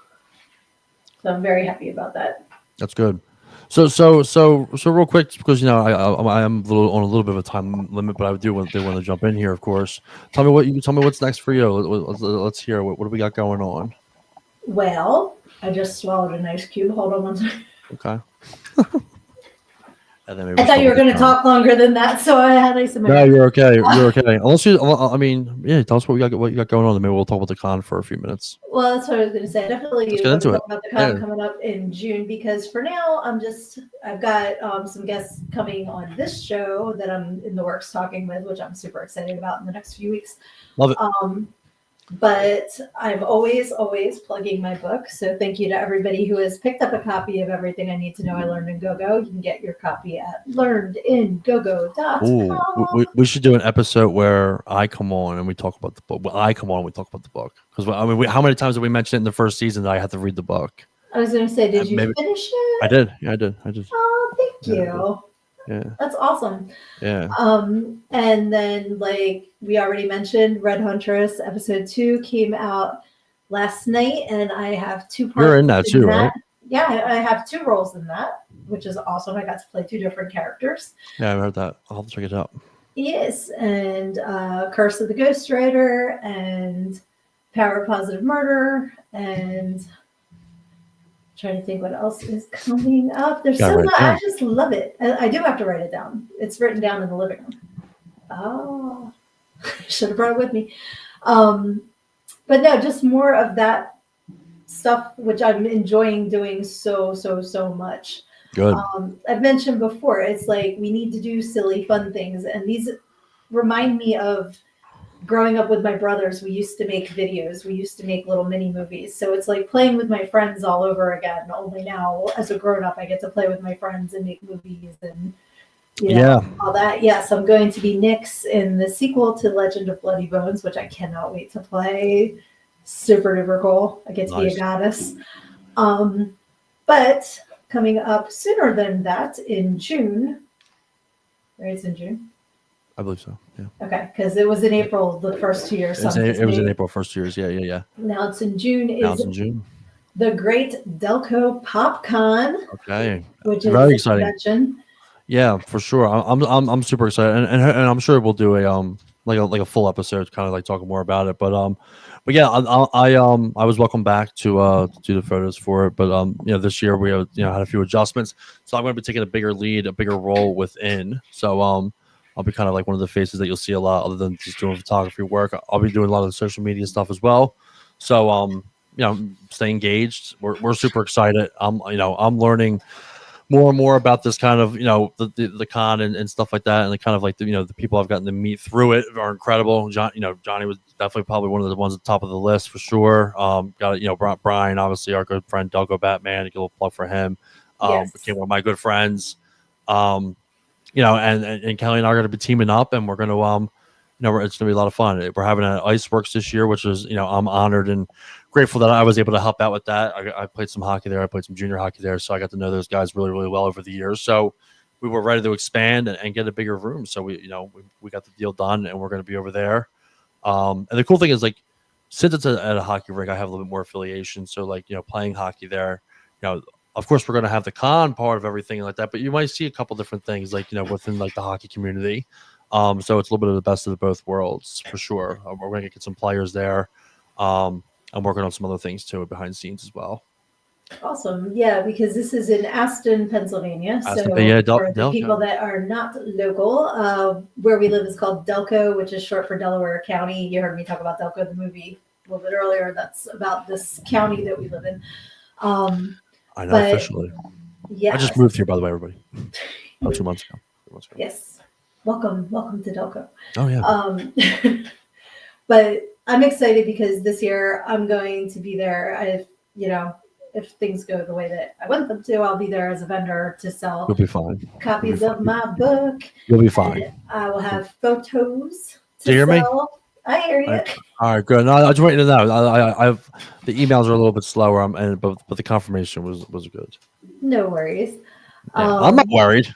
So I'm very happy about that. That's good. So real quick, because I am on a little bit of a time limit, but I do want to jump in here, of course. Tell me what's next for you. Let's hear what do we got going on. Well, I just swallowed an ice cube. Hold on one second. Okay. And then I thought you were going to talk longer than that, so I had ice in my No, you're okay. You're okay. Unless you, I mean, yeah. Tell us what you got going on. And maybe we'll talk about the con for a few minutes. Well, that's what I was going to say. Definitely Let's get into it. Talk about the con coming up in June, because for now I've got some guests coming on this show that I'm in the works talking with, which I'm super excited about in the next few weeks. Love it. But I'm always plugging my book. So thank you to everybody who has picked up a copy of Everything I Need to Know I Learned in Go-Go. You can get your copy at learnedingogo.com. We should do an episode where I come on and we talk about the book. Well, I come on and we talk about the book. Because, I mean, how many times did we mention it in the first season that I had to read the book? I was going to say, did you finish it? I did. Yeah, I did. Oh, thank you. Yeah. That's awesome. Yeah. And then, like we already mentioned, Red Huntress episode 2 came out last night, and I have 2 parts. You're in that too, right? Yeah, I have 2 roles in that, which is awesome. I got to play 2 different characters. Yeah, I heard that. I'll have to check it out. Yes, and Curse of the Ghostwriter, and Power of Positive Murder, and trying to think what else is coming up. There's so much. I just love it. I do have to write it down. It's written down in the living room. Oh, should have brought it with me. But no, just more of that stuff, which I'm enjoying doing so much. Good. I've mentioned before, it's like we need to do silly, fun things. And these remind me of growing up with my brothers. We used to make videos. We used to make little mini movies. So it's like playing with my friends all over again. Only now, as a grown-up, I get to play with my friends and make movies and all that. Yes, I'm going to be Nyx in the sequel to Legend of Bloody Bones, which I cannot wait to play. Super duper cool. I get to be a goddess. But coming up sooner than that in June, right? It's in June. I believe so. Yeah. Okay, because it was in April the first 2 years. It was in April first 2 years. Yeah. Now it's in June. Now it's in June. The Great Delco PopCon. Okay. Which is very exciting. Convention. Yeah, for sure. I'm super excited, and I'm sure we'll do a like a full episode, kind of like talking more about it. But yeah, I was welcome back to do the photos for it. But this year we have had a few adjustments, so I'm going to be taking a bigger role within. So I'll be kind of like one of the faces that you'll see a lot, other than just doing photography work. I'll be doing a lot of the social media stuff as well. So stay engaged. We're super excited. I'm learning more and more about this kind of the con and stuff like that, and the kind of like the people I've gotten to meet through it are incredible. Johnny was definitely probably one of the ones at the top of the list for sure. Got Brian, obviously our good friend Delco Batman. Get a little plug for him. Became one of my good friends. And Kelly and I are going to be teaming up, and we're going to it's going to be a lot of fun. We're having an Iceworks this year, which is I'm honored and grateful that I was able to help out with that. I played some hockey there. I played some junior hockey there, so I got to know those guys really, really well over the years. So we were ready to expand and get a bigger room. So we got the deal done, and we're going to be over there. And the cool thing is, like, since it's at a hockey rink, I have a little bit more affiliation. So playing hockey there, of course we're going to have the con part of everything like that, but you might see a couple different things within like the hockey community. So it's a little bit of the best of both worlds for sure. We're going to get some players there. I'm working on some other things too behind the scenes as well. Awesome. Yeah, because this is in Aston, Pennsylvania. So for the people that are not local, where we live is called Delco, which is short for Delaware County. You heard me talk about Delco, the movie little bit earlier. That's about this county that we live in. I know But officially. yes. I just moved here, by the way, everybody. About 2 months ago. Yes. Welcome to Delco. Oh yeah. But I'm excited because this year I'm going to be there. If things go the way that I want them to, I'll be there as a vendor to sell You'll be fine. copies of my book. You'll be fine. And I will have photos to Do you hear me? sell. I hear you. All right, good. No, I just want you to know. I've the emails are a little bit slower, but the confirmation was good. No worries. Yeah, I'm not worried.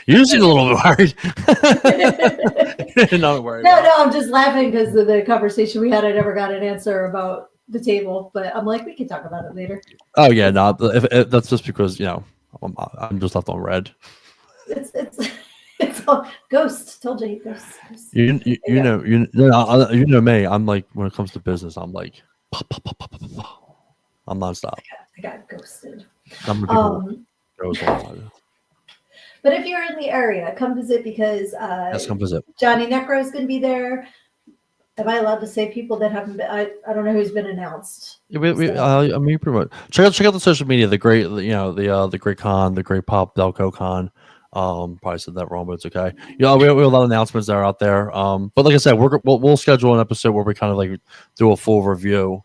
You seem a little bit worried. Not worried. No, I'm just laughing because of the conversation we had. I never got an answer about the table, but I'm like, we can talk about it later. Oh yeah, no. If that's just because I'm just left on red. It's all ghost. Told you, ghost. You know me. I'm like when it comes to business, I'm like, I'm nonstop. I got ghosted. But if you're in the area, come visit because yes, come visit. Johnny Necro is going to be there. Am I allowed to say people that haven't been? I don't know who's been announced. I mean, pretty much. Check out the social media. The great, the Great Con, the Great Pop Delco Con. Probably said that wrong, but it's okay. We have a lot of announcements that are out there. But like I said, we'll schedule an episode where we kind of like do a full review.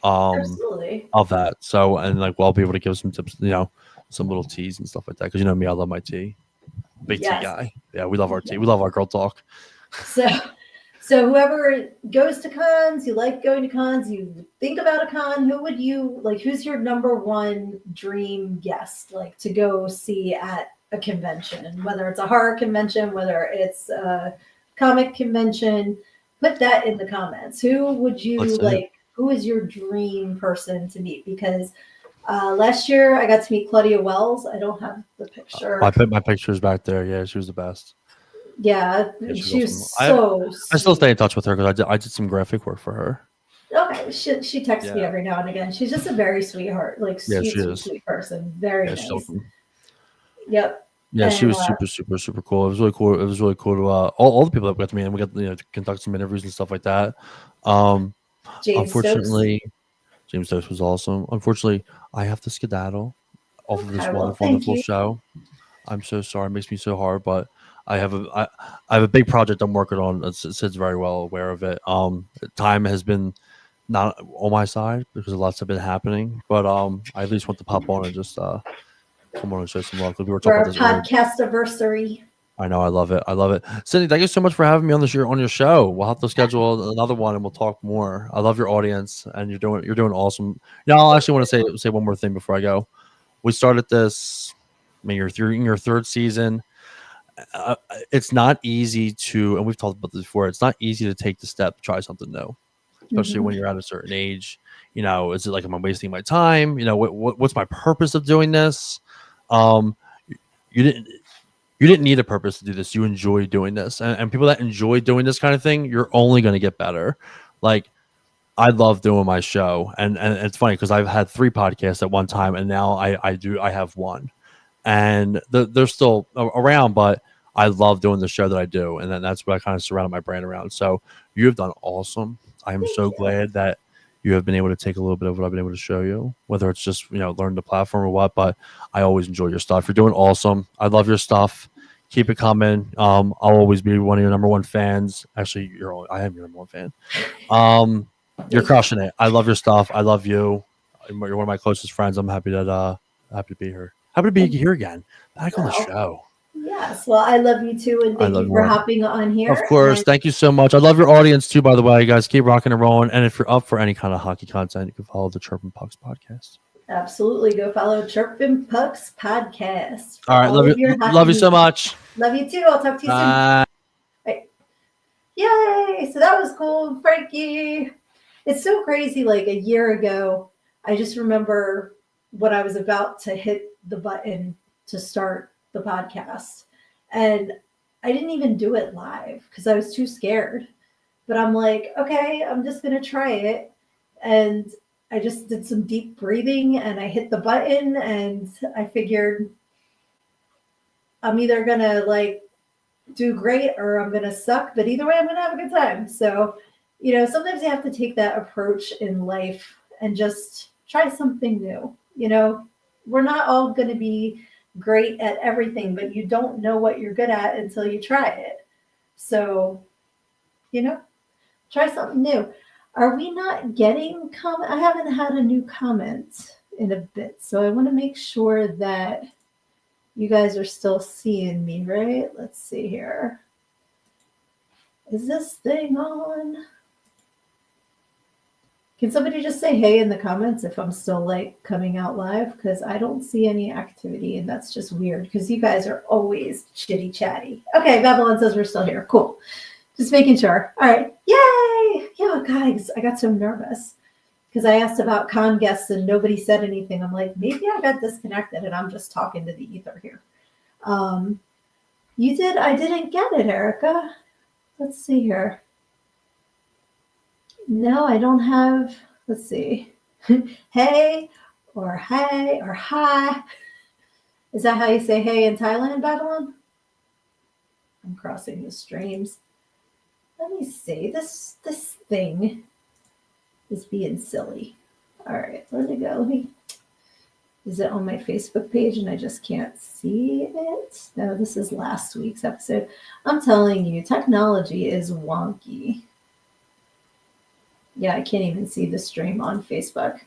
Absolutely. Of that. So and like we'll be able to give some tips, some little teas and stuff like that. Because you know me, I love my tea. Big tea guy. Yeah, we love our tea. We love our girl talk. So whoever goes to cons, you like going to cons, you think about a con, who would you like? Who's your number one dream guest, like to go see at a convention? Whether it's a horror convention, whether it's a comic convention, put that in the comments. Who would you like? Who is your dream person to meet? Because last year I got to meet Claudia Wells. I don't have the picture. I put my pictures back there. Yeah, she was the best. Yeah, she was so. I still stay in touch with her because I did some graphic work for her. Okay, she texts me every now and again. She's just a very sweetheart, like sweet person. Very nice. Yep. Yeah, she was super cool. It was really cool. It was really cool to all the people that we got to meet, and we got to conduct some interviews and stuff like that. Unfortunately, James Stokes was awesome. Unfortunately, I have to skedaddle off of this wonderful show. I'm so sorry. It makes me so hard, but I have a big project I'm working on. Sid's very well aware of it. Time has been not on my side because lots have been happening, but I at least want to pop on and just come on and show some love because we were talking about this podcast anniversary. I know, I love it. Cindy, thank you so much for having me on your show. We'll have to schedule another one and we'll talk more. I love your audience and you're doing awesome. Now, I actually want to say one more thing before I go. We started this. I mean, you're in your third season. It's not easy to, and we've talked about this before. It's not easy to take the step to try something new, especially when you're at a certain age. Is it like, am I wasting my time? What's my purpose of doing this? You didn't need a purpose to do this. You enjoy doing this, and people that enjoy doing this kind of thing, you're only going to get better. Like, I love doing my show, and it's funny because I've had 3 podcasts at one time, and now I have one, and they're still around, but I love doing the show that I do, and then that's what I kind of surrounded my brand around. So you have done awesome. I am so glad that you have been able to take a little bit of what I've been able to show you, whether it's just learn the platform or what. But I always enjoy your stuff. You're doing awesome. I love your stuff. Keep it coming. I'll always be one of your number one fans. Actually, I am your number one fan. You're crushing it. I love your stuff. I love you. You're one of my closest friends. I'm happy to be here. Happy to be here again. Back on the show. Yes. Well, I love you too, and thank you for hopping on here. Of course. Thank you so much. I love your audience too, by the way. You guys keep rocking and rolling. And if you're up for any kind of hockey content, you can follow the Chirpin Pucks podcast. Absolutely. Go follow Chirpin Pucks podcast. All right. Love you so much. Love you too. I'll talk to you soon. Right. Yay. So that was cool, Frankie. It's so crazy. Like a year ago, I just remember when I was about to hit the button to start the podcast, and I didn't even do it live because I was too scared. But I'm like, okay, I'm just going to try it. And I just did some deep breathing and I hit the button, and I figured I'm either going to like do great or I'm going to suck, but either way, I'm going to have a good time. So sometimes you have to take that approach in life and just try something new. We're not all going to be great at everything, but you don't know what you're good at until you try it. So, you know, try something new. Are we not getting comment? I haven't had a new comment in a bit, so I want to make sure that you guys are still seeing me, right? Let's see here. Is this thing on? Can somebody just say hey in the comments if I'm still like coming out live? Because I don't see any activity, and that's just weird because you guys are always chitty chatty. Okay, Babylon says we're still here. Cool. Just making sure. All right. Yay! Yeah, guys, I got so nervous because I asked about con guests and nobody said anything. I'm like, maybe I got disconnected and I'm just talking to the ether here. You did? I didn't get it, Erica. Let's see here. No, I don't have, let's see. Hey or hi. Is that how you say hey in Thailand, Babylon? I'm crossing the streams. Let me see. This thing is being silly. All right, where'd it go? Is it on my Facebook page and I just can't see it? No, this is last week's episode. I'm telling you, technology is wonky. Yeah, I can't even see the stream on Facebook.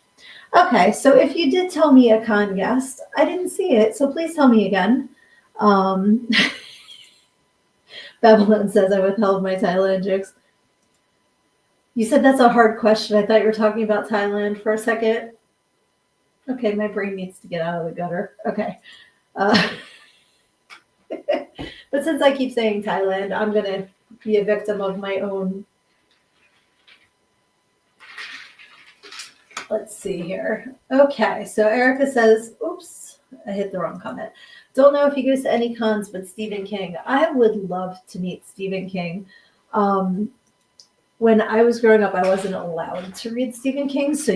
Okay, so if you did tell me a con guest, I didn't see it, so please tell me again. Babylon says I withheld my Thailand jokes. You said that's a hard question. I thought you were talking about Thailand for a second. Okay, my brain needs to get out of the gutter. Okay. But since I keep saying Thailand, I'm going to be a victim of my own. Let's see here. Okay, so Erica says, oops, I hit the wrong comment. Don't know if he goes to any cons, but Stephen King. I would love to meet Stephen King. When I was growing up, I wasn't allowed to read Stephen King, so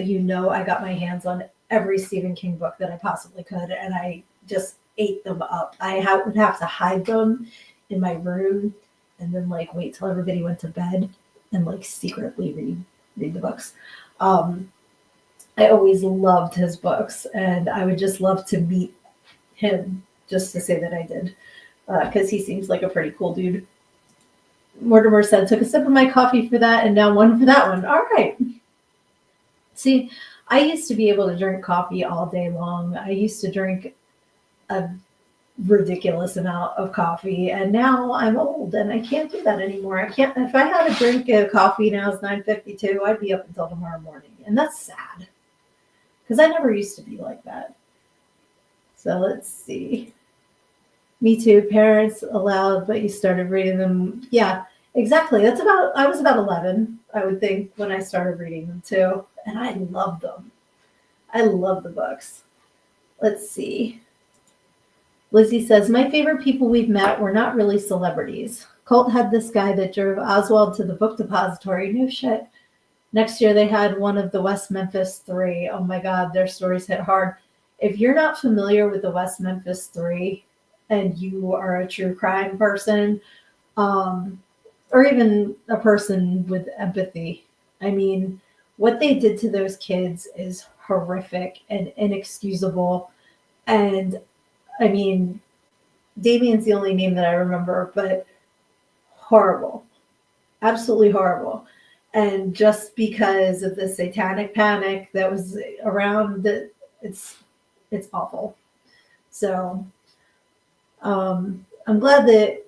I got my hands on every Stephen King book that I possibly could, and I just ate them up. I would have to hide them in my room and then wait till everybody went to bed and secretly read the books. I always loved his books, and I would just love to meet him just to say that I did, because he seems like a pretty cool dude. Mortimer said, took a sip of my coffee for that and now one for that one. All right. See, I used to be able to drink coffee all day long. I used to drink a ridiculous amount of coffee, and now I'm old and I can't do that anymore. I can't. If I had a drink of coffee now, it's 9:52, I'd be up until tomorrow morning, and that's sad because I never used to be like that. So let's see. Me too. Parents allowed, but you started reading them. Yeah, exactly. I was about 11, I would think, when I started reading them too. And I loved them. I love the books. Let's see. Lizzie says, my favorite people we've met were not really celebrities. Colt had this guy that drove Oswald to the book depository. No shit. Next year they had one of the West Memphis Three. Oh my God, their stories hit hard. If you're not familiar with the West Memphis Three, and you are a true crime person, or even a person with empathy, I mean, what they did to those kids is horrific and inexcusable. And I mean, Damien's the only name that I remember, but horrible, absolutely horrible. And just because of the satanic panic that was around, it's awful. So I'm glad that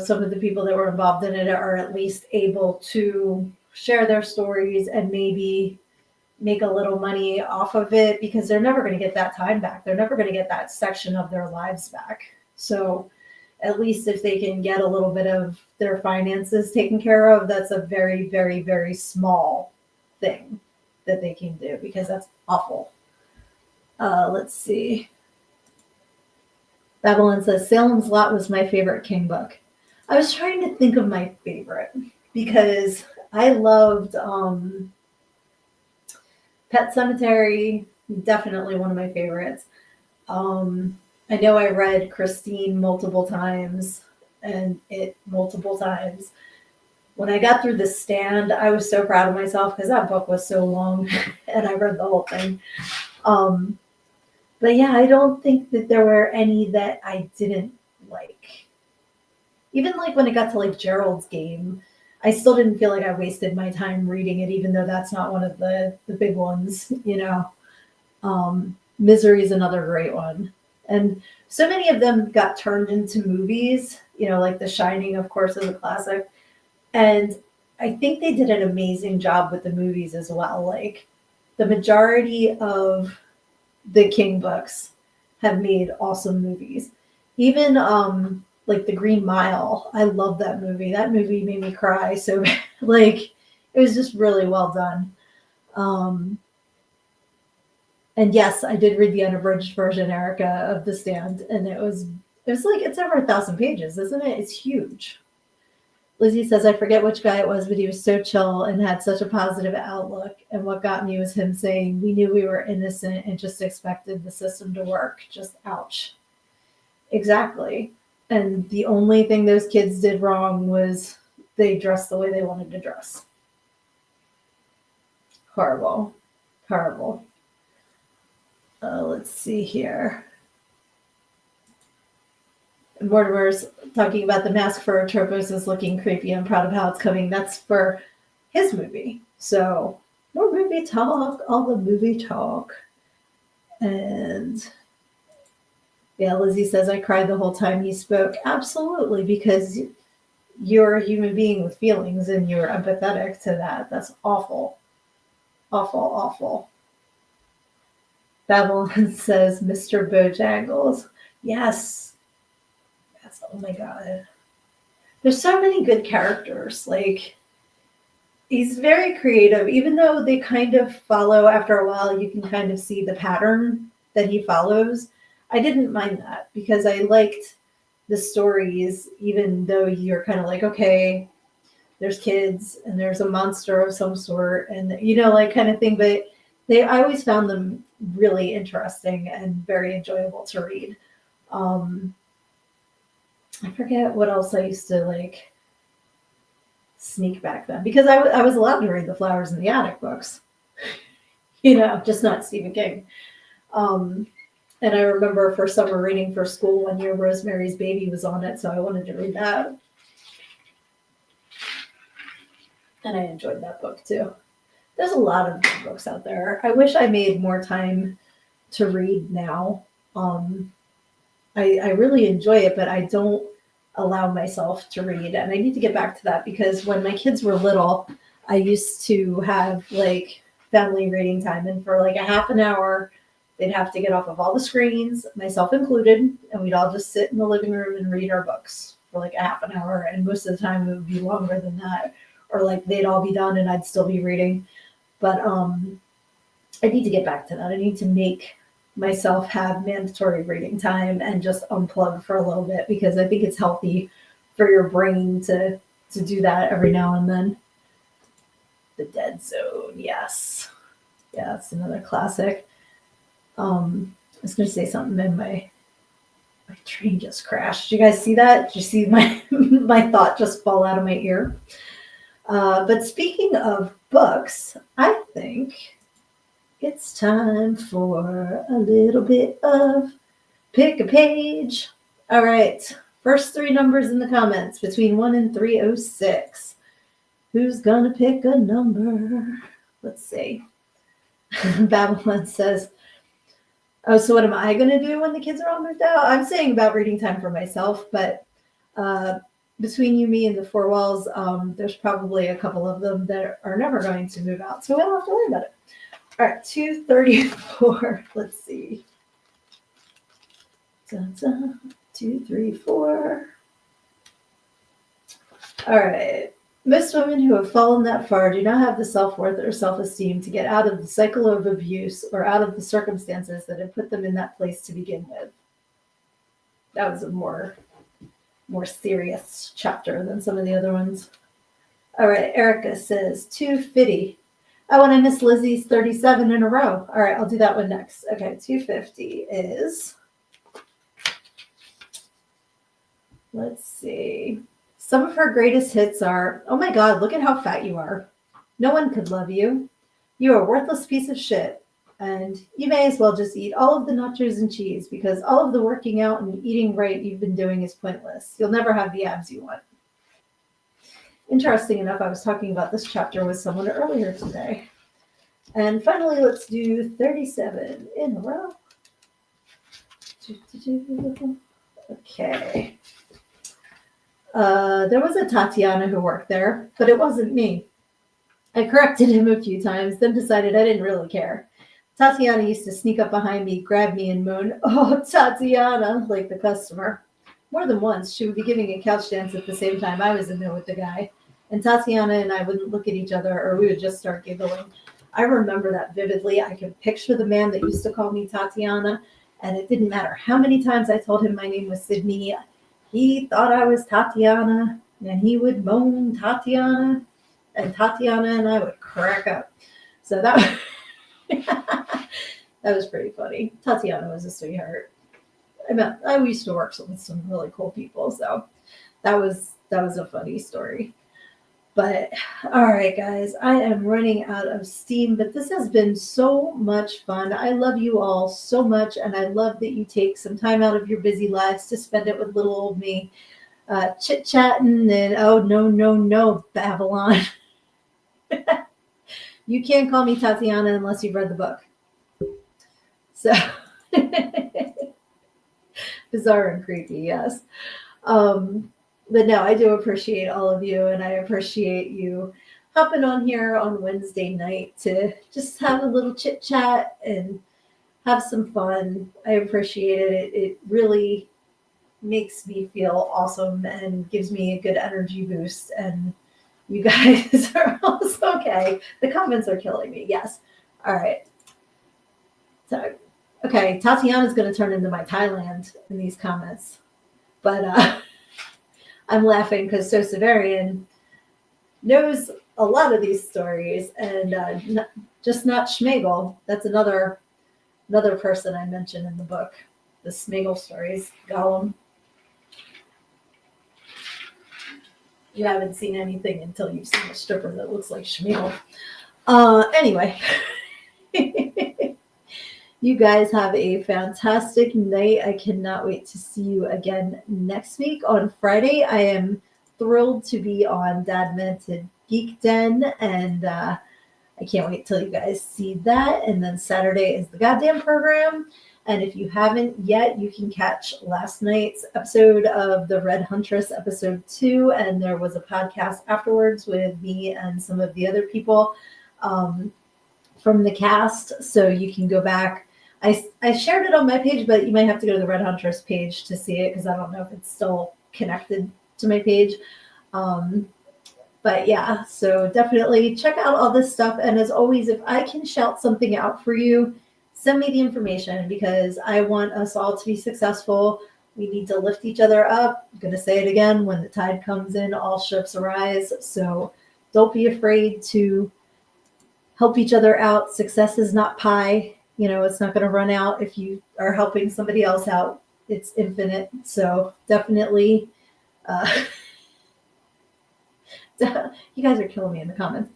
some of the people that were involved in it are at least able to share their stories and maybe make a little money off of it, because they're never going to get that time back. They're never going to get that section of their lives back. So at least if they can get a little bit of their finances taken care of, that's a very, very, very small thing that they can do, because that's awful. Let's see. Babylon says, Salem's Lot was my favorite King book. I was trying to think of my favorite because I loved Pet Sematary, definitely one of my favorites. I know I read Christine multiple times and It multiple times. when I got through The Stand, I was so proud of myself because that book was so long and I read the whole thing. But yeah, I don't think that there were any that I didn't like. Even like when it got to like Gerald's Game, I still didn't feel like I wasted my time reading it, even though that's not one of the big ones, you know. Misery is another great one. And so many of them got turned into movies, you know, like The Shining, of course, is a classic. And I think they did an amazing job with the movies as well. Like the majority of the King books have made awesome movies. Even like The Green Mile, I love that movie. That movie made me cry so bad. Like it was just really well done. Um and yes, I did read the unabridged version, Erica, of The Stand, and it was like it's over 1,000 pages, isn't it? It's huge. Lizzie says, I forget which guy it was, but he was so chill and had such a positive outlook. And what got me was him saying, we knew we were innocent and just expected the system to work. Just ouch. Exactly. And the only thing those kids did wrong was they dressed the way they wanted to dress. Horrible. Horrible. Let's see here. Mortimer's talking about the mask for Atropos is looking creepy. I'm proud of how it's coming. That's for his movie. So more movie talk, all the movie talk. And yeah, Lizzie says, I cried the whole time he spoke. Absolutely, because you're a human being with feelings and you're empathetic to that. That's awful. Awful, awful. Babylon says, Mr. Bojangles. Yes. Yes. Oh my God. There's so many good characters. Like, he's very creative, even though they kind of follow after a while, you can kind of see the pattern that he follows. I didn't mind that because I liked the stories, even though you're kind of like, okay, there's kids and there's a monster of some sort, and you know, like kind of thing. But I always found them really interesting and very enjoyable to read. I forget what else I used to like sneak back then because I was allowed to read the Flowers in the Attic books, you know, just not Stephen King. And I remember for summer reading for school one year, Rosemary's Baby was on it, so I wanted to read that. And I enjoyed that book too. There's a lot of good books out there. I wish I made more time to read now. I really enjoy it, but I don't allow myself to read. And I need to get back to that because when my kids were little, I used to have like family reading time. And for like a half an hour, they'd have to get off of all the screens, myself included, and we'd all just sit in the living room and read our books for like a half an hour. And most of the time it would be longer than that. Or like they'd all be done and I'd still be reading. But I need to get back to that. I need to make myself have mandatory reading time and just unplug for a little bit because I think it's healthy for your brain to do that every now and then. The Dead Zone, yes. Yeah, it's another classic. I was going to say something and my train just crashed. Did you guys see that? Did you see my my thought just fall out of my ear? But speaking of books, I think it's time for a little bit of Pick a Page. All right. First three numbers in the comments between 1 and 306. Who's going to pick a number? Let's see. Babylon says, oh, so what am I going to do when the kids are all moved out? I'm saying about reading time for myself, but between you, me, and the four walls, there's probably a couple of them that are never going to move out, so we don't have to worry about it. All right, 234. Let's see. Dun, dun, 2, 3, 4. All right. Most women who have fallen that far do not have the self-worth or self-esteem to get out of the cycle of abuse or out of the circumstances that have put them in that place to begin with. That was a more serious chapter than some of the other ones. All right, Erica says 250. Oh, and I missed Lizzie's 37 in a row. All right, I'll do that one next. Okay, 250 is, let's see, Some of her greatest hits are, "Oh my God, look at how fat you are. No one could love you. You're a worthless piece of shit. And you may as well just eat all of the nachos and cheese because all of the working out and eating right you've been doing is pointless. You'll never have the abs you want." Interesting enough, I was talking about this chapter with someone earlier today. And finally, let's do 37 in a row. Okay. There was a Tatiana who worked there, but it wasn't me. I corrected him a few times, then decided I didn't really care. Tatiana used to sneak up behind me, grab me, and moan, "Oh, Tatiana," like the customer. More than once, she would be giving a couch dance at the same time I was in there with the guy, and Tatiana and I wouldn't look at each other or we would just start giggling. I remember that vividly. I could picture the man that used to call me Tatiana, and it didn't matter how many times I told him my name was Sydney. He thought I was Tatiana, and he would moan Tatiana, and Tatiana and I would crack up. So that that was pretty funny. Tatiana was a sweetheart. I used to work with some really cool people, so that was a funny story. But all right, guys, I am running out of steam, but this has been so much fun. I love you all so much, and I love that you take some time out of your busy lives to spend it with little old me, chit-chatting and, oh, no, Babylon. You can't call me Tatiana unless you've read the book. So, bizarre and creepy, yes. But no, I do appreciate all of you, and I appreciate you hopping on here on Wednesday night to just have a little chit chat and have some fun. I appreciate it. It really makes me feel awesome and gives me a good energy boost. And you guys are also okay. The comments are killing me. Yes. All right. So, okay, Tatiana's going to turn into my Thailand in these comments. But I'm laughing because Sosavarian knows a lot of these stories, and not Schmegel. That's another person I mentioned in the book, the Schmegel stories. Gollum. You haven't seen anything until you've seen a stripper that looks like Schmegel. Anyway. You guys have a fantastic night. I cannot wait to see you again next week. On Friday, I am thrilled to be on Dadmented Geek Den, and I can't wait till you guys see that. And then Saturday is the goddamn program. And if you haven't yet, you can catch last night's episode of The Red Huntress, episode 2. And there was a podcast afterwards with me and some of the other people from the cast. So you can go back. I shared it on my page, but you might have to go to the Red Huntress page to see it because I don't know if it's still connected to my page. But yeah, so definitely check out all this stuff. And as always, if I can shout something out for you, send me the information because I want us all to be successful. We need to lift each other up. I'm going to say it again. When the tide comes in, all ships arise. So don't be afraid to help each other out. Success is not pie. You know, it's not going to run out if you are helping somebody else out. It's infinite. So definitely, you guys are killing me in the comments.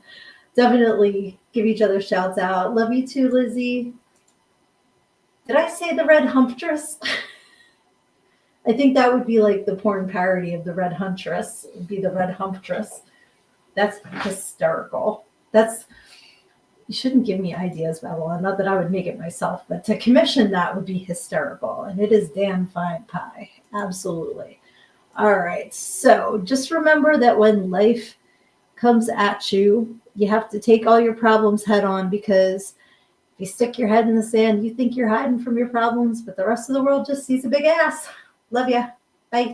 Definitely give each other shouts out. Love you too, Lizzie. Did I say the Red Huntress? I think that would be like the porn parody of the Red Huntress. It would be the Red Huntress. That's hysterical. You shouldn't give me ideas, Babylon. Not that I would make it myself, but to commission that would be hysterical. And it is damn fine pie. Absolutely. All right. So just remember that when life comes at you, you have to take all your problems head on, because if you stick your head in the sand, you think you're hiding from your problems, but the rest of the world just sees a big ass. Love ya. Bye.